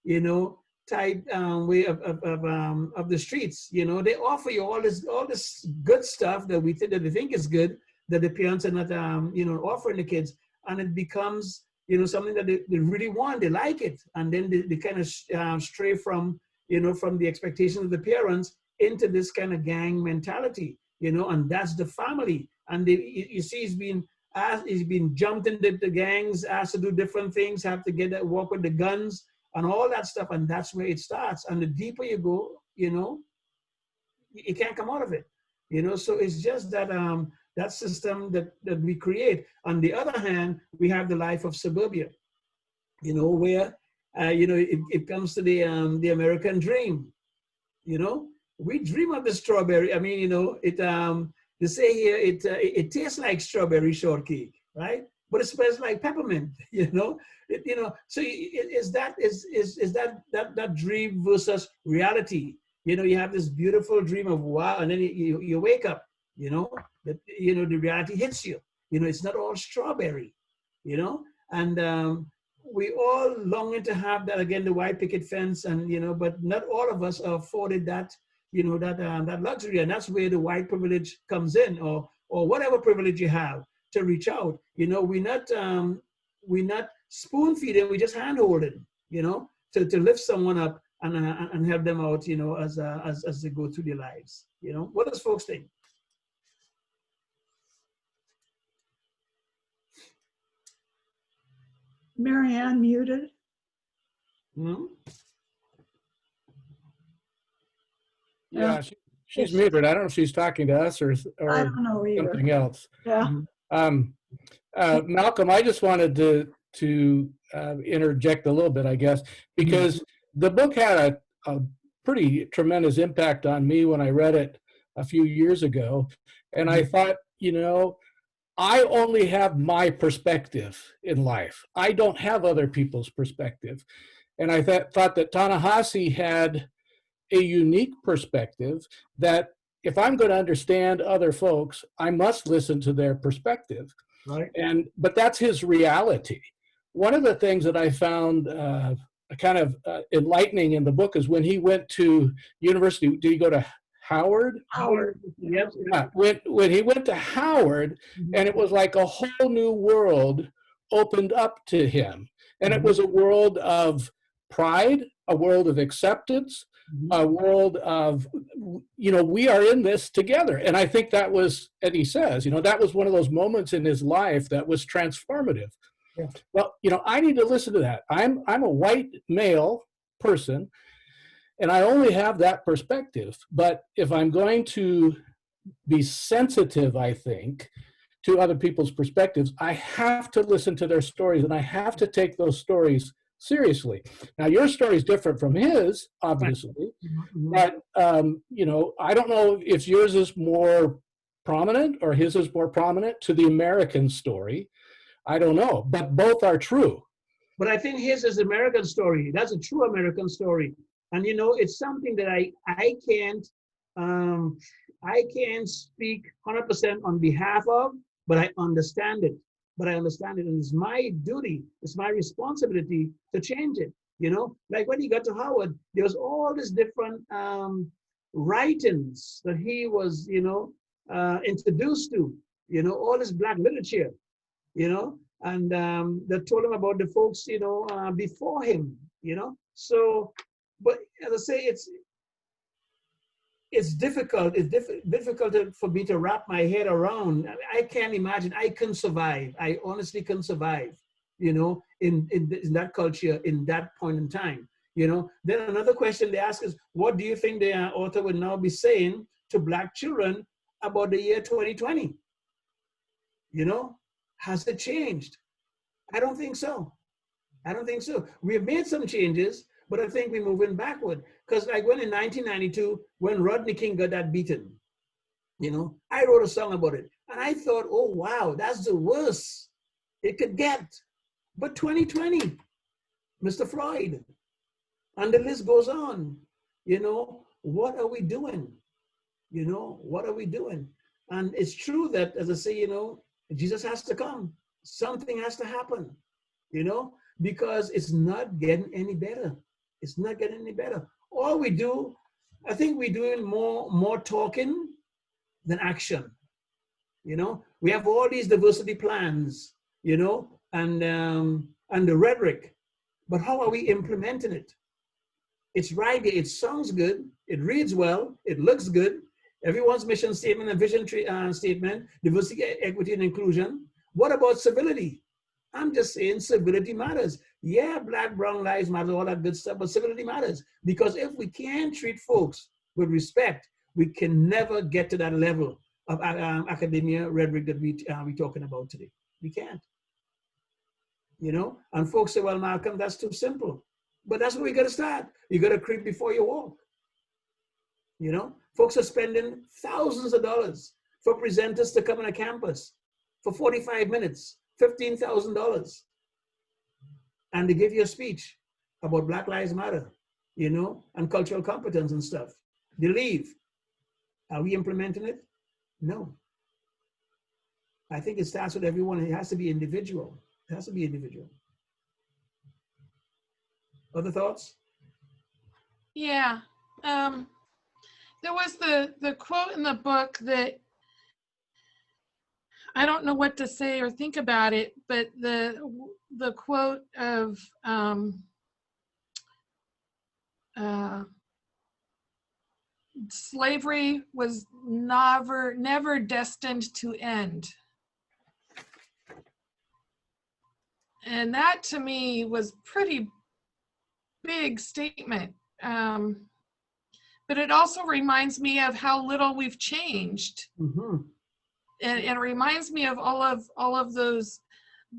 you know, type way of the streets. You know, they offer you all this good stuff that they think is good, that the parents are not, you know, offering the kids, and it becomes, you know, something that they really want, they like it, and then they kind of stray from, you know, from the expectations of the parents into this kind of gang mentality, you know, and that's the family. And you see, he's been jumped into the gangs, asked to do different things, have to walk with the guns and all that stuff, and that's where it starts. And the deeper you go, you know, you can't come out of it, you know. So it's just that that system that we create. On the other hand, we have the life of suburbia, you know, where you know, it comes to the American dream, you know. We dream of the strawberry. I mean, you know, they say here it tastes like strawberry shortcake, right? But it smells like peppermint, you know. You know, so is that dream versus reality? You know, you have this beautiful dream of wow, and then you wake up, you know, that, you know, the reality hits you. You know, it's not all strawberry, you know, and we all longing to have that, again, the white picket fence, and, you know, but not all of us are afforded that, you know, that luxury. And that's where the white privilege comes in, or whatever privilege you have to reach out. You know, we're not spoon feeding, we just hand holding, you know, to lift someone up and help them out, you know, as they go through their lives. You know, what does folks think? Marianne muted. Hmm? Yeah, she's muted. I don't know if she's talking to us or I don't know either. something else. Yeah. Malcolm, I just wanted to interject a little bit, I guess, because the book had a pretty tremendous impact on me when I read it a few years ago. And I thought, you know, I only have my perspective in life. I don't have other people's perspective. And I thought that Ta-Nehhisi had a unique perspective that if I'm going to understand other folks, I must listen to their perspective. Right. But that's his reality. One of the things that I found kind of enlightening in the book is when he went to university. Did he go to Howard? Howard. Yep. Yeah. When he went to Howard, and it was like a whole new world opened up to him. And it was a world of pride, a world of acceptance, a world of, you know, we are in this together. And I think that was, and he says, you know, that was one of those moments in his life that was transformative. Yeah. Well, you know, I need to listen to that. I'm a white male person, and I only have that perspective. But if I'm going to be sensitive, I think, to other people's perspectives, I have to listen to their stories, and I have to take those stories seriously. Now, your story is different from his, obviously, but, you know, I don't know if yours is more prominent or his is more prominent to the American story. I don't know, but both are true. But I think his is American story. That's a true American story. And, you know, it's something that I can't speak 100% on behalf of, but I understand it. And it's my duty, it's my responsibility to change it. You know, like when he got to Howard, there was all these different writings that he was, you know, introduced to, you know, all this Black literature, you know, and that told him about the folks, you know, before him, you know. So, but as I say, it's difficult. It's difficult for me to wrap my head around. I can't imagine. I couldn't survive. I honestly couldn't survive, you know, in that culture, in that point in time, you know. Then another question they ask is, what do you think the author would now be saying to Black children about the year 2020? You know, has it changed? I don't think so. I don't think so. We have made some changes, but I think we're moving backward. Because like when in 1992, when Rodney King got that beaten, you know, I wrote a song about it. And I thought, oh, wow, that's the worst it could get. But 2020, Mr. Floyd, and the list goes on. You know, what are we doing? You know, what are we doing? And it's true that, as I say, you know, Jesus has to come. Something has to happen, you know, because it's not getting any better. It's not getting any better. All we do, I think we're doing more talking than action. You know, we have all these diversity plans, you know, and the rhetoric, but how are we implementing it? It's right there. It sounds good. It reads well. It looks good. Everyone's mission statement and vision statement, diversity, equity, and inclusion. What about civility? I'm just saying civility matters. Yeah, Black, Brown lives matter, all that good stuff, but civility matters. Because if we can't treat folks with respect, we can never get to that level of academia rhetoric that we're talking about today. We can't. You know, and folks say, well, Malcolm, that's too simple. But that's where we got to start. You got to creep before you walk. You know, folks are spending thousands of dollars for presenters to come on a campus for 45 minutes, $15,000. And they give you a speech about Black Lives Matter, you know, and cultural competence and stuff. They leave. Are we implementing it? No. I think it starts with everyone. It has to be individual. It has to be individual. Other thoughts? Yeah. There was the quote in the book that I don't know what to say or think about it, but the quote of slavery was never destined to end. And that to me was pretty big statement. But it also reminds me of how little we've changed. Mm-hmm. And it reminds me of all of those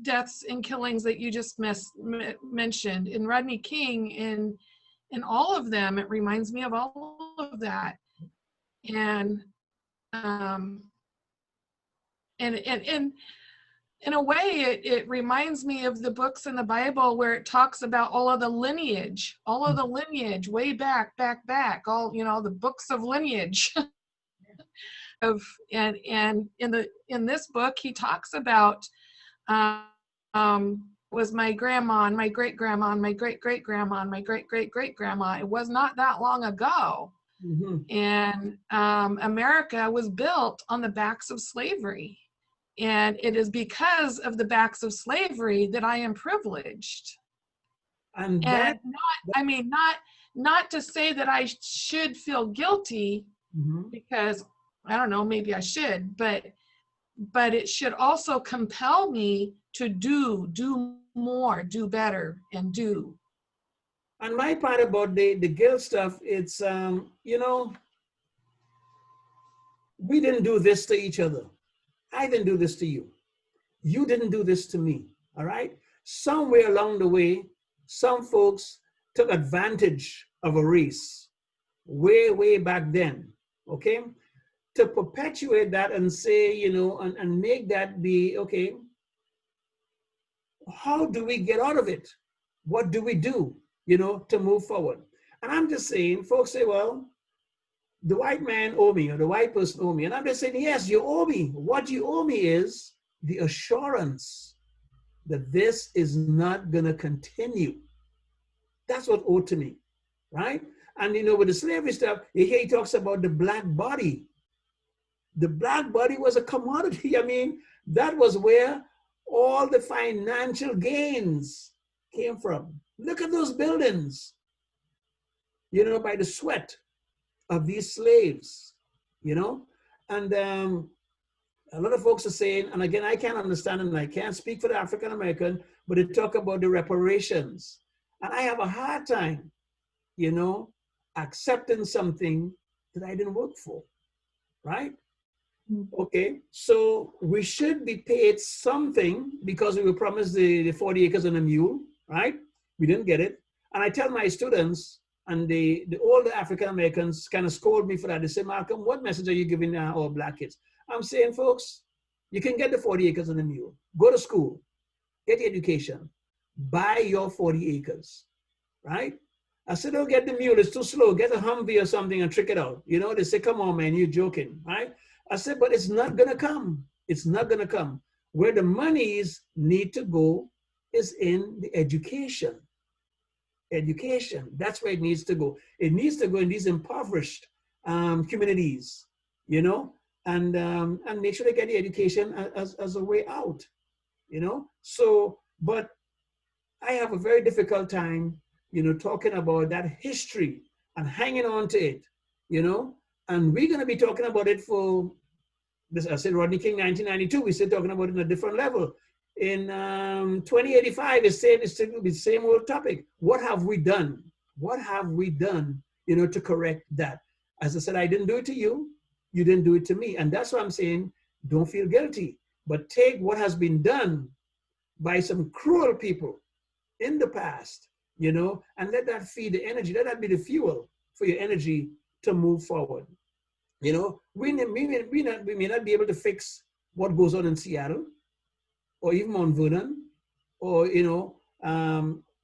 deaths and killings that you just mentioned, in Rodney King, in all of them. It reminds me of all of that. And in a way, it reminds me of the books in the Bible where it talks about all of the lineage way back, all, the books of lineage. And in this book, he talks about was my grandma and my great grandma and my great great grandma and my great great great grandma. It was not that long ago. Mm-hmm. And America was built on the backs of slavery. And it is because of the backs of slavery that I am privileged. And not to say that I should feel guilty, mm-hmm. because I don't know, maybe I should, but it should also compel me to do more, do better, and do. And my part about the guilt stuff, it's, we didn't do this to each other. I didn't do this to you. You didn't do this to me, all right? Somewhere along the way, some folks took advantage of a race way, way back then, okay? To perpetuate that and say, and make that be, okay, how do we get out of it? What do we do, to move forward? And I'm just saying, folks say, well, the white man owe me, or the white person owe me. And I'm just saying, yes, you owe me. What you owe me is the assurance that this is not going to continue. That's what owed to me, right? And, with the slavery stuff, he talks about the black body. The black body was a commodity. I mean, that was where all the financial gains came from. Look at those buildings, by the sweat of these slaves, and a lot of folks are saying, and again, I can't understand and I can't speak for the African American, but they talk about the reparations. And I have a hard time, accepting something that I didn't work for, right? Okay, so we should be paid something because we were promised the 40 acres and a mule, right? We didn't get it. And I tell my students, and the older African Americans kind of scold me for that. They say, Malcolm, what message are you giving our black kids? I'm saying, folks, you can get the 40 acres and a mule. Go to school, get the education, buy your 40 acres, right? I said, don't get the mule, it's too slow. Get a Humvee or something and trick it out. They say, come on, man, you're joking, right? I said, but it's not gonna come. It's not gonna come. Where the monies need to go is in the education. Education, that's where it needs to go. It needs to go in these impoverished communities, and make sure they get the education as a way out, So, but I have a very difficult time, talking about that history and hanging on to it, and we're going to be talking about it for this. I said Rodney King, 1992, we're still talking about it on a different level. In 2085, it's still the same old topic. What have we done? What have we done, to correct that? As I said, I didn't do it to you. You didn't do it to me. And that's why I'm saying, don't feel guilty, but take what has been done by some cruel people in the past, and let that feed the energy. Let that be the fuel for your energy to move forward. We may not be able to fix what goes on in Seattle, or even Mount Vernon, or,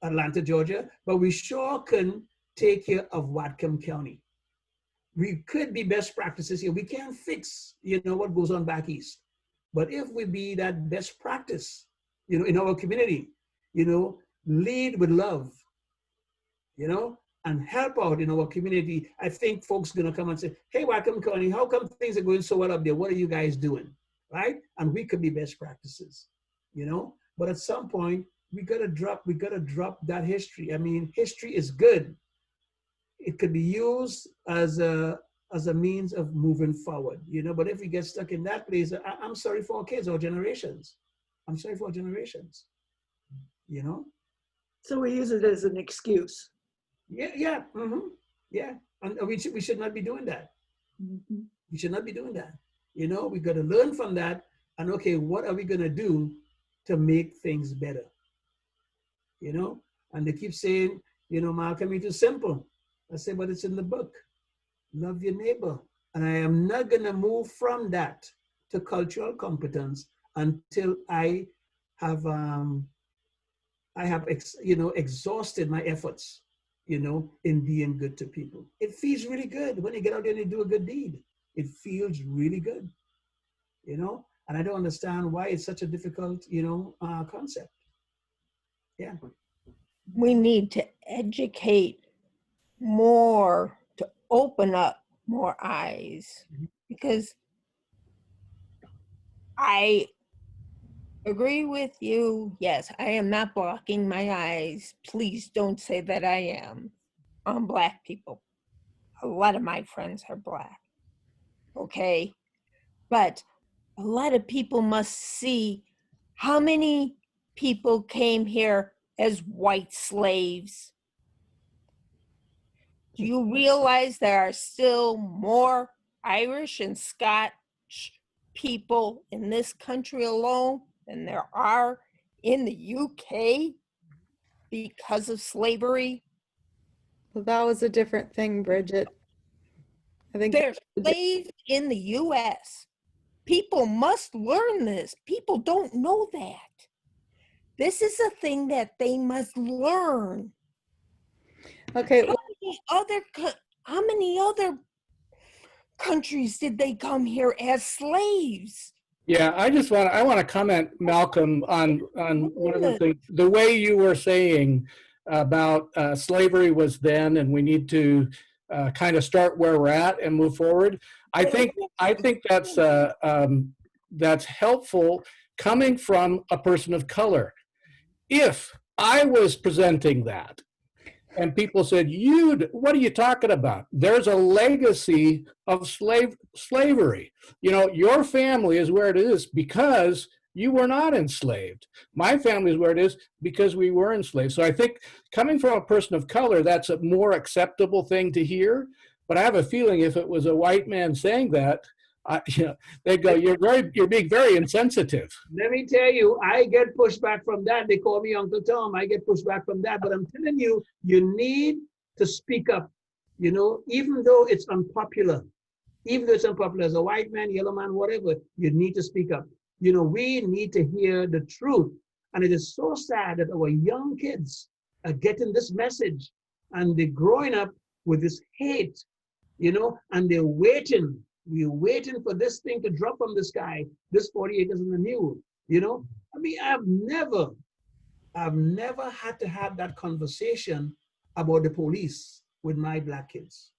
Atlanta, Georgia, but we sure can take care of Whatcom County. We could be best practices here. We can't fix, what goes on back east. But if we be that best practice, in our community, lead with love, and help out in our community, I think folks are gonna come and say, hey, Whatcom County, how come things are going so well up there? What are you guys doing, right? And we could be best practices. But at some point we gotta drop that history. I mean, history is good. It could be used as a means of moving forward, but if we get stuck in that place, I'm sorry for our kids, our generations. I'm sorry for our generations, So we use it as an excuse. Yeah, mm-hmm. Yeah, and we should not be doing that. Mm-hmm. We should not be doing that. We got to learn from that, and okay, what are we gonna do to make things better? And they keep saying, You know, Malcolm, it is simple. I say, but it's in the book. Love your neighbor. And I am not going to move from that to cultural competence until I have, exhausted my efforts, in being good to people. It feels really good when you get out there and you do a good deed. It feels really good, and I don't understand why it's such a difficult, concept. Yeah. We need to educate more to open up more eyes, because I agree with you. Yes, I am not blocking my eyes. Please don't say that I am on Black people. A lot of my friends are Black. Okay. But a lot of people must see how many people came here as white slaves. Do you realize there are still more Irish and Scotch people in this country alone than there are in the UK because of slavery? Well, that was a different thing, Bridget. I think There's slaves in the US. People must learn this. People don't know that. This is a thing that they must learn. okay. How many other countries did they come here as slaves? Yeah, I want to comment, Malcolm, on one of the things, the way you were saying about slavery was then, and we need to kind of start where we're at and move forward. I think that's helpful coming from a person of color. If I was presenting that, and people said, what are you talking about? There's a legacy of slavery. Your family is where it is because you were not enslaved. My family is where it is because we were enslaved. So I think coming from a person of color, that's a more acceptable thing to hear. But I have a feeling if it was a white man saying that, they'd go, you're being very insensitive. Let me tell you, I get pushback from that. They call me Uncle Tom. I get pushback from that. But I'm telling you, you need to speak up, even though it's unpopular. Even though it's unpopular, as a white man, yellow man, whatever, you need to speak up. We need to hear the truth. And it is so sad that our young kids are getting this message and they're growing up with this hate, and they're waiting. We're waiting for this thing to drop from the sky, this 40 acres in the mule, I mean, I've never had to have that conversation about the police with my Black kids.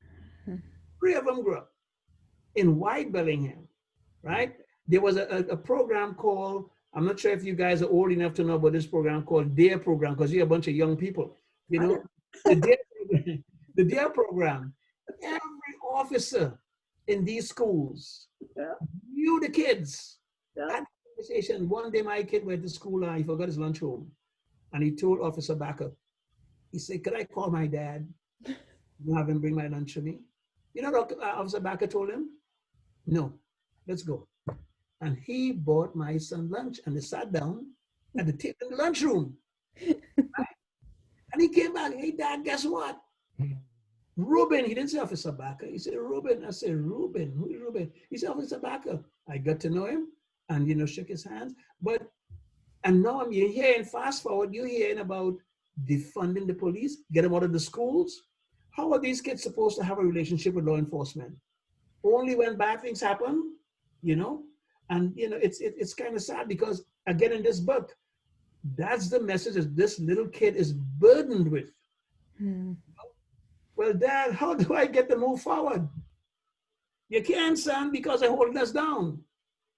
3 of them grew up in white Bellingham, right? There was a program called, I'm not sure if you guys are old enough to know about this program called DARE program, because you're a bunch of young people, the DARE program, every officer in these schools knew the kids. That conversation, one day my kid went to school and he forgot his lunchroom. And he told Officer Backer, he said, could I call my dad and have him bring my lunch to me? You know what Officer Backer told him? No, let's go. And he bought my son lunch and they sat down at the table in the lunchroom. Right? And he came back, hey dad, guess what? Ruben, he didn't say Officer Backer. He said, Ruben. I said, Ruben, who is Ruben? He said, Officer Backer. I got to know him and, shook his hands. And now you're hearing, fast forward, you're hearing about defunding the police, get them out of the schools. How are these kids supposed to have a relationship with law enforcement? Only when bad things happen, And, it's kind of sad because, again, in this book, that's the message that this little kid is burdened with. Well, Dad, how do I get to move forward? You can't, son, because they're holding us down.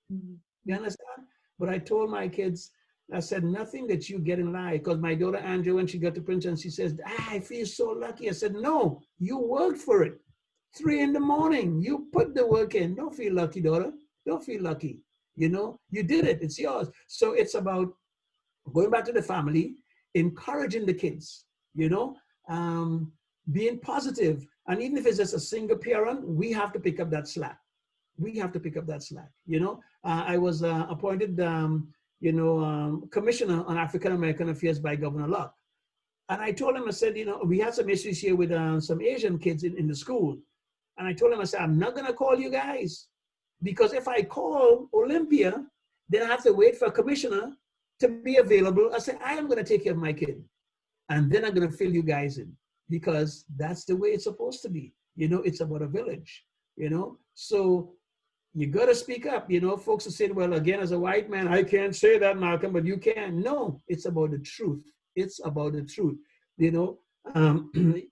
You understand? But I told my kids, I said, nothing that you get in life, because my daughter Andrew, when she got to Princeton, she says, I feel so lucky. I said, no, you worked for it. 3 a.m, you put the work in. Don't feel lucky, daughter. Don't feel lucky. You did it. It's yours. So it's about going back to the family, encouraging the kids, being positive. And even if it's just a single parent, we have to pick up that slack. We have to pick up that slack. I was appointed, commissioner on African American affairs by Governor Locke. And I told him, I said, you know, we had some issues here with some Asian kids in the school. And I told him, I said, I'm not going to call you guys, because if I call Olympia, then I have to wait for a commissioner to be available. I said, I am going to take care of my kid. And then I'm going to fill you guys in, because that's the way it's supposed to be. You know, it's about a village, you know. So you got to speak up. You know, folks are saying, well, again, as a white man, I can't say that, Malcolm, but you can. No, it's about the truth. It's about the truth. You know,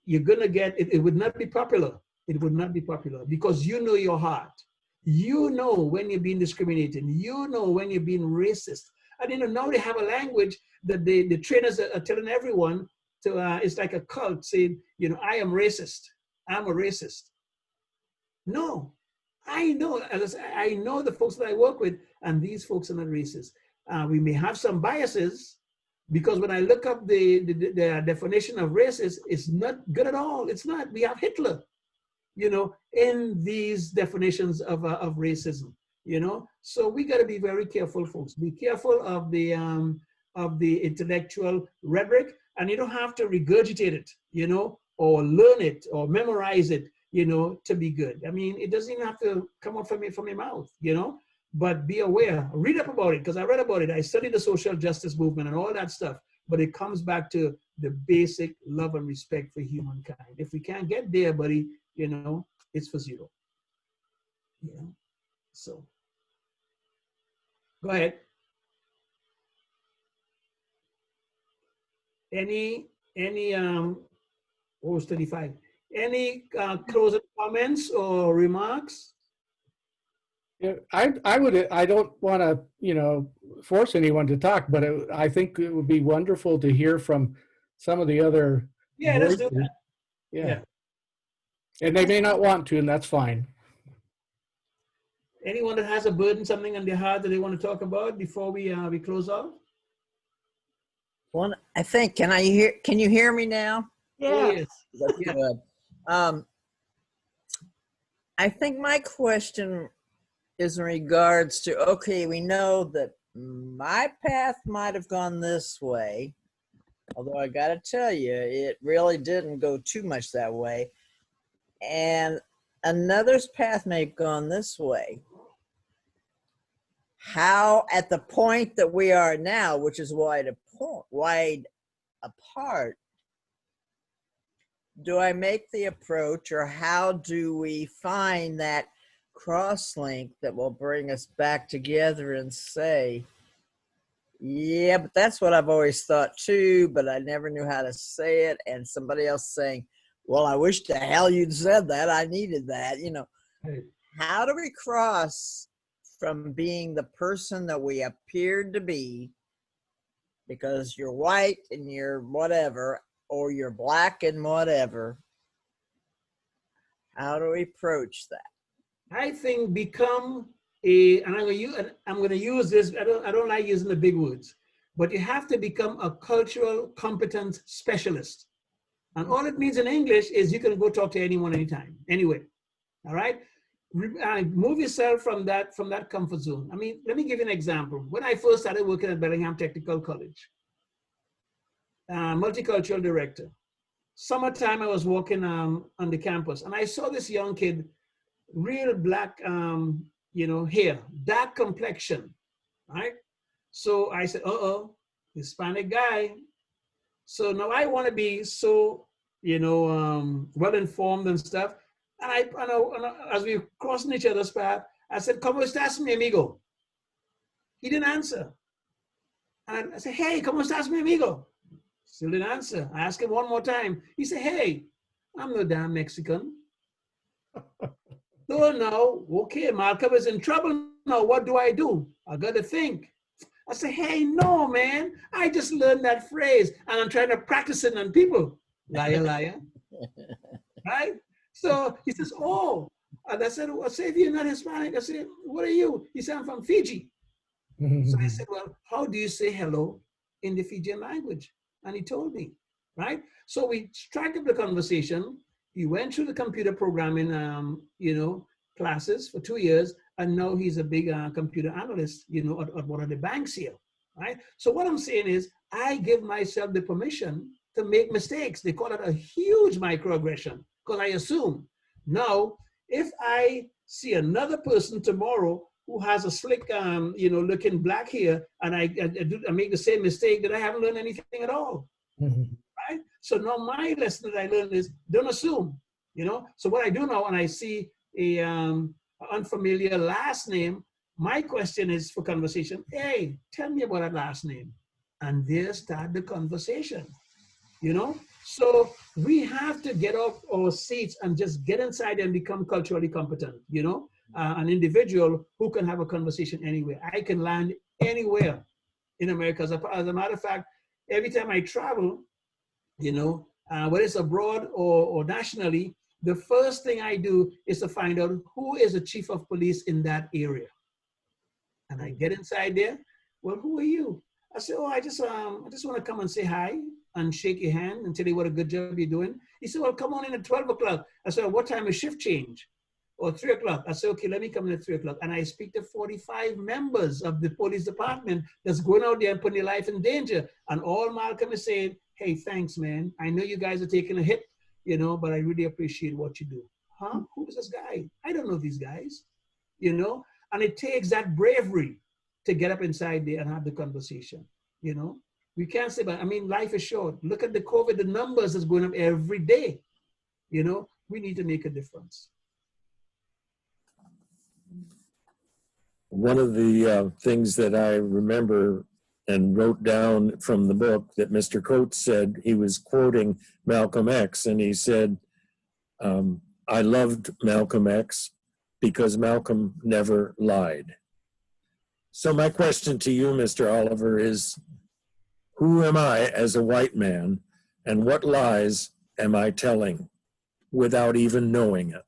you're going to get, it would not be popular. It would not be popular, because you know your heart. You know when you're being discriminated. You know when you're being racist. And you know, now they have a language that the trainers are telling everyone to, it's like a cult saying, you know, I am racist. I'm a racist. No, I know, as I know the folks that I work with, and these folks are not racist. We may have some biases, because when I look up the definition of racist, it's not good at all. It's not. We have Hitler, you know, in these definitions of racism, you know. So we got to be very careful, folks. Be careful of the intellectual rhetoric, and you don't have to regurgitate it, you know, or learn it or memorize it, you know, to be good. I mean, it doesn't even have to come out from your mouth, you know, but be aware, read up about it, because I read about it. I studied the social justice movement and all that stuff, but it comes back to the basic love and respect for humankind. If we can't get there, buddy, you know, it's for zero. You know, so go ahead. Any what was 35? Any closing comments or remarks? Yeah, I don't want to, you know, force anyone to talk, but I think it would be wonderful to hear from some of the other Let's do voices. that. Yeah. And they may not want to, and that's fine. Anyone that has a burden, something on their heart that they want to talk about before we close off? Well, I think, can you hear me now? Yeah. Oh, yes. That's Yeah. good. I think my question is in regards to, okay, we know that my path might have gone this way, although I got to tell you, it really didn't go too much that way. And another's path may have gone this way. How, at the point that we are now, which is wide apart, do I make the approach, or how do we find that cross-link that will bring us back together and say, yeah, but that's what I've always thought too, but I never knew how to say it, and somebody else saying, well, I wish the hell you'd said that, I needed that, you know. Right. How do we cross from being the person that we appeared to be, because you're white and you're whatever, or you're black and whatever? How do we approach that? I think become a, and I'm going to use this. I don't like using the big words, but you have to become a cultural competence specialist. And all it means in English is you can go talk to anyone, anytime, anywhere. All right. Move yourself from that comfort zone. I mean, let me give you an example. When I first started working at Bellingham Technical College, multicultural director. Summertime, I was walking on the campus, and I saw this young kid, real black, you know, hair, dark complexion, right? So I said, Hispanic guy. So now I want to be so, you know, well-informed and stuff. And I, as we were crossing each other's path, I said, ¿Cómo estás, mi amigo? He didn't answer. And I said, hey, ¿Cómo estás, mi amigo? Still didn't answer. I asked him one more time. He said, hey, I'm no damn Mexican. So now, okay, Malcolm is in trouble now. What do? I got to think. I said, hey, no, man. I just learned that phrase, and I'm trying to practice it on people. Liar, liar. Right? So he says, oh. And I said, well, say if you're not Hispanic. I said, what are you? He said, I'm from Fiji. So I said, well, how do you say hello in the Fijian language? And he told me, right? So we struck up the conversation. He went through the computer programming, you know, classes for 2 years, and now he's a big computer analyst, you know, at one of the banks here, right? So what I'm saying is, I give myself the permission to make mistakes. They call it a huge microaggression because I assume. Now, if I see another person tomorrow who has a slick, looking black hair, and I make the same mistake, that I haven't learned anything at all. Mhm. Right? So now my lesson that I learned is don't assume, So what I do now when I see a unfamiliar last name, my question is for conversation, hey, tell me about that last name. And there start the conversation, So we have to get off our seats and just get inside and become culturally competent, an individual who can have a conversation anywhere. I can land anywhere in America. As a matter of fact, every time I travel, whether it's abroad or nationally, the first thing I do is to find out who is the chief of police in that area. And I get inside there. Well, who are you? I say, I just want to come and say hi and shake your hand and tell you what a good job you're doing. He said, well, come on in at 12 o'clock. I said, what time is shift change? Or 3 o'clock. I said, okay, let me come in at 3 o'clock. And I speak to 45 members of the police department that's going out there and putting their life in danger. And all Malcolm is saying, hey, thanks, man. I know you guys are taking a hit, but I really appreciate what you do. Huh? Who is this guy? I don't know these guys, And it takes that bravery to get up inside there and have the conversation, We can't say, but life is short. Look at the COVID, the numbers is going up every day. We need to make a difference. One of the things that I remember and wrote down from the book that Mr. Coates said, he was quoting Malcolm X, and he said, I loved Malcolm X because Malcolm never lied. So my question to you, Mr. Oliver, is who am I as a white man, and what lies am I telling without even knowing it?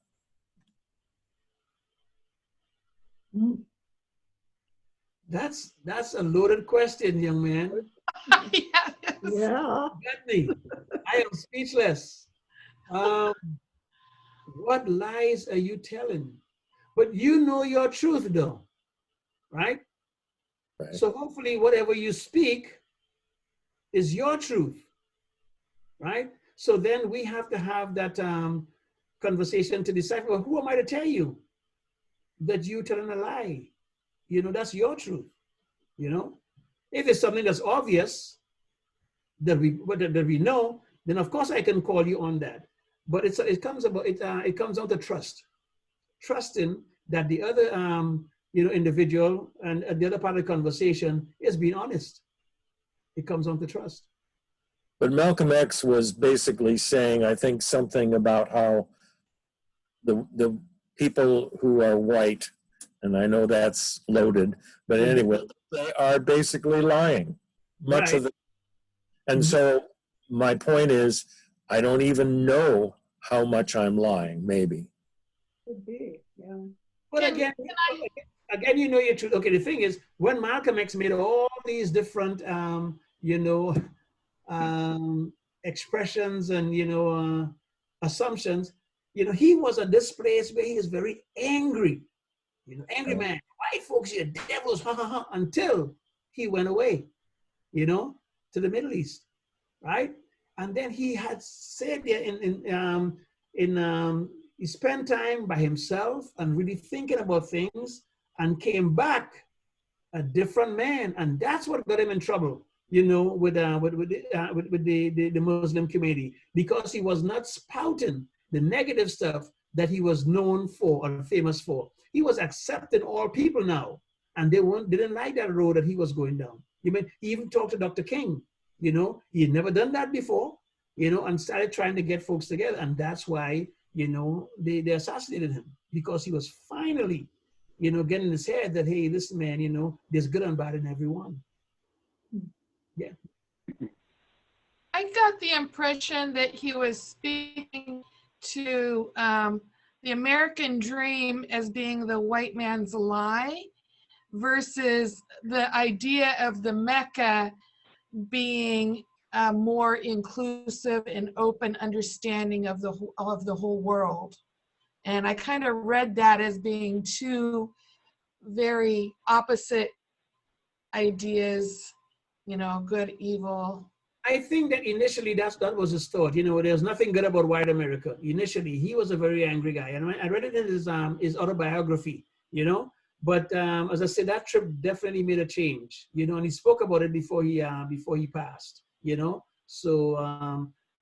That's a loaded question, young man. Yes. Yeah. Got me. I am speechless. What lies are you telling? But you know your truth, though, right? Right. So hopefully whatever you speak is your truth, right? So then we have to have that conversation to decide, well, who am I to tell you that you're telling a lie? That's your truth, If it's something that's obvious that we know, then of course I can call you on that. But it comes down to trust. Trusting that the other individual and the other part of the conversation is being honest. It comes down to trust. But Malcolm X was basically saying, I think, something about how the people who are white, and I know that's loaded, but anyway, they are basically lying. Much Right. of it. And so my point is, I don't even know how much I'm lying, maybe. Could be, yeah. But again, you know your truth. Okay, the thing is, when Malcolm X made all these different, expressions and, assumptions, he was at this place where he is very angry, angry man. White folks, you're devils, ha, ha, ha, until he went away, to the Middle East, right? And then he had said there he spent time by himself and really thinking about things and came back a different man. And that's what got him in trouble, with the Muslim community, because he was not spouting the negative stuff that he was known for or famous for. He was accepting all people now, and they didn't like that road that he was going down. He even talked to Dr. King, he had never done that before, and started trying to get folks together. And that's why, they assassinated him, because he was finally, getting his head that, hey, listen, man, there's good and bad in everyone. Yeah. I got the impression that he was speaking to the American dream as being the white man's lie versus the idea of the Mecca being a more inclusive and open understanding of the whole world. And I kind of read that as being two very opposite ideas, good, evil, I think that initially that was his thought. You know, there's nothing good about white America. Initially, he was a very angry guy, and I read it in his autobiography. You know, but as I said, that trip definitely made a change. You know, and he spoke about it before he passed. You know, so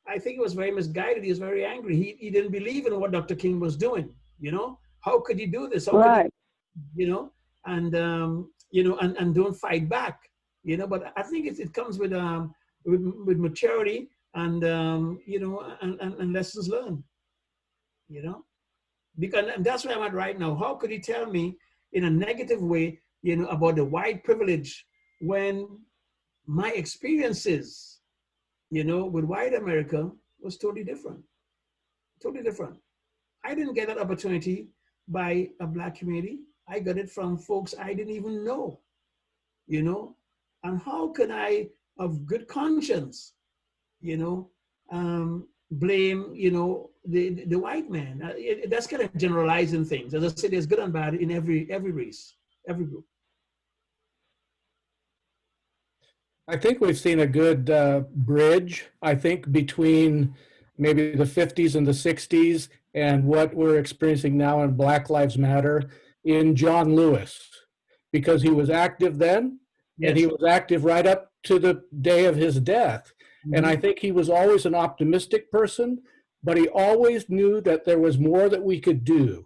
I think it was very misguided. He was very angry. He didn't believe in what Dr. King was doing. You know, how could he do this? How could he, you know, and you know, and don't fight back. You know, but I think it comes with maturity and you know, and lessons learned, you know, because and that's where I'm at right now. How could he tell me in a negative way, you know, about the white privilege when my experiences, you know, with white America was totally different, totally different. I didn't get that opportunity by a Black community. I got it from folks I didn't even know, you know, and how can I, of good conscience, you know, blame, you know, the white man. That's kind of generalizing things. As I said, there's good and bad in every race, every group. I think we've seen a good bridge, I think, between maybe the 50s and the 60s and what we're experiencing now in Black Lives Matter in John Lewis, because he was active then, Yes. and he was active right up to the day of his death. And I think he was always an optimistic person, but he always knew that there was more that we could do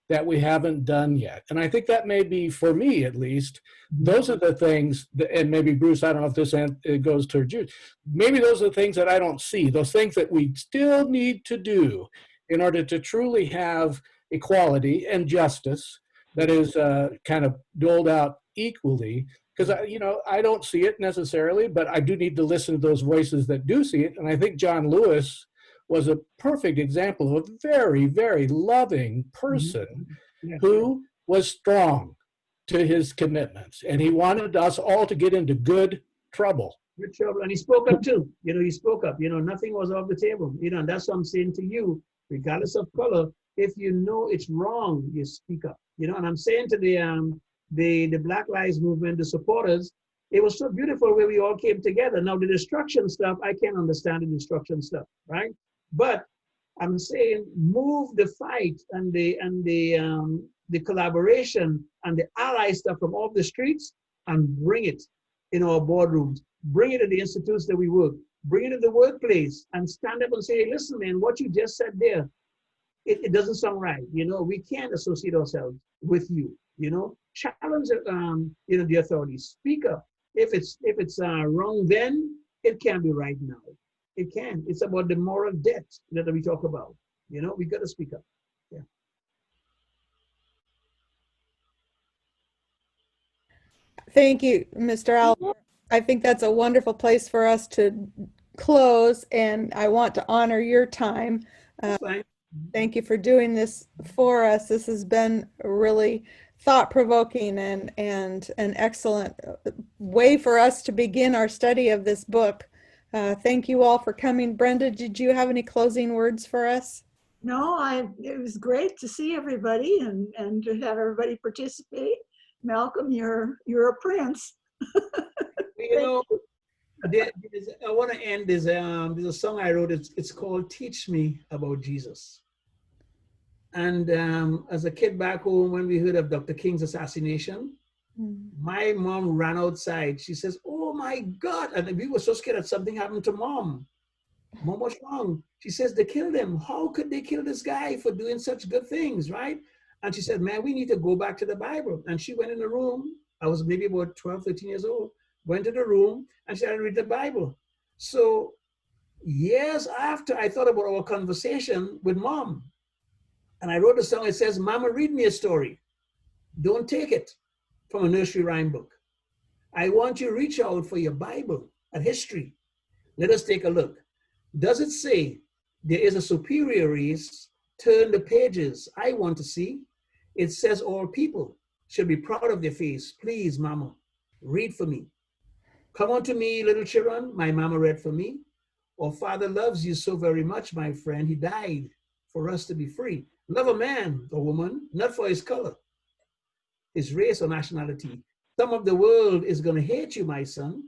that we haven't done yet. And I think that may be, for me at least, those are the things, that, and maybe Bruce, I don't know if this goes towards you, maybe those are the things that I don't see, those things that we still need to do in order to truly have equality and justice that is kind of doled out equally. Because, you know, I don't see it necessarily, but I do need to listen to those voices that do see it. And I think John Lewis was a perfect example of a very, very loving person who was strong to his commitments. And he wanted us all to get into good trouble. Good trouble. And he spoke up too. You know, he spoke up. You know, nothing was off the table. You know, and that's what I'm saying to you, regardless of color, if you know it's wrong, you speak up. You know, and I'm saying to the Black Lives Movement, the supporters, it was so beautiful where we all came together. Now the destruction stuff, I can't understand the destruction stuff, right? But I'm saying move the fight and the collaboration and the ally stuff from off the streets and bring it in our boardrooms, bring it to the institutes that we work, bring it to the workplace and stand up and say, hey, listen, man, what you just said there, it doesn't sound right. You know, we can't associate ourselves with you. You know, challenge you know, the authorities. Speak up. If it's wrong, then it can be right now. It can. It's about the moral debt that we talk about. You know, we got to speak up. Yeah. Thank you, Mr. Albert. I think that's a wonderful place for us to close, and I want to honor your time. Thank you for doing this for us. This has been really thought-provoking and an excellent way for us to begin our study of this book. Thank you all for coming. Brenda, did you have any closing words for us? No, it was great to see everybody and to have everybody participate. Malcolm, you're a prince. You know, I want to end this. There's a song I wrote. It's called "Teach Me About Jesus." And as a kid back home, when we heard of Dr. King's assassination, my mom ran outside. She says, "Oh my God!" And we were so scared that something happened to mom. Mom, what's wrong? She says, "They killed him. How could they kill this guy for doing such good things, right?" And she said, "Man, we need to go back to the Bible." And she went in the room. I was maybe about 12, 13 years old. Went to the room and started reading the Bible. So years after, I thought about our conversation with mom. And I wrote a song. It says, "Mama, read me a story. Don't take it from a nursery rhyme book. I want you to reach out for your Bible and history. Let us take a look. Does it say there is a superior race? Turn the pages. I want to see. It says all people should be proud of their face. Please, Mama, read for me. Come unto me, little children. My mama read for me. Our Father loves you so very much, my friend. He died for us to be free. Love a man or woman, not for his color, his race or nationality. Some of the world is going to hate you, my son.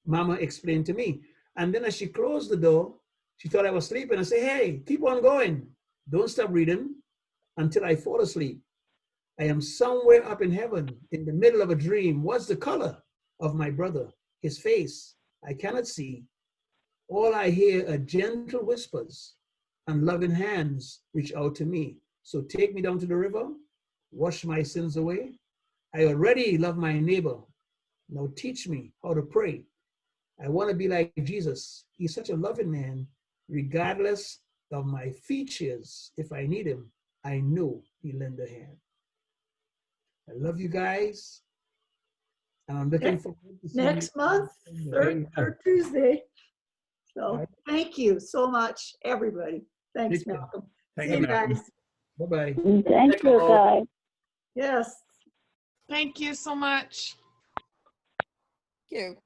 Mama explained to me. And then as she closed the door, she thought I was sleeping. I said, hey, keep on going. Don't stop reading until I fall asleep. I am somewhere up in heaven in the middle of a dream. What's the color of my brother? His face, I cannot see. All I hear are gentle whispers and loving hands reach out to me. So take me down to the river, wash my sins away. I already love my neighbor. Now teach me how to pray. I want to be like Jesus. He's such a loving man, regardless of my features. If I need him, I know he'll lend a hand. I love you guys. And I'm looking forward to seeing Next you month, third Tuesday. So thank you so much, everybody. Thanks, Take care. Malcolm. Thank See you, you Malcolm. guys. Bye-bye. Thank you, guys. Yes. Thank you so much. Thank you.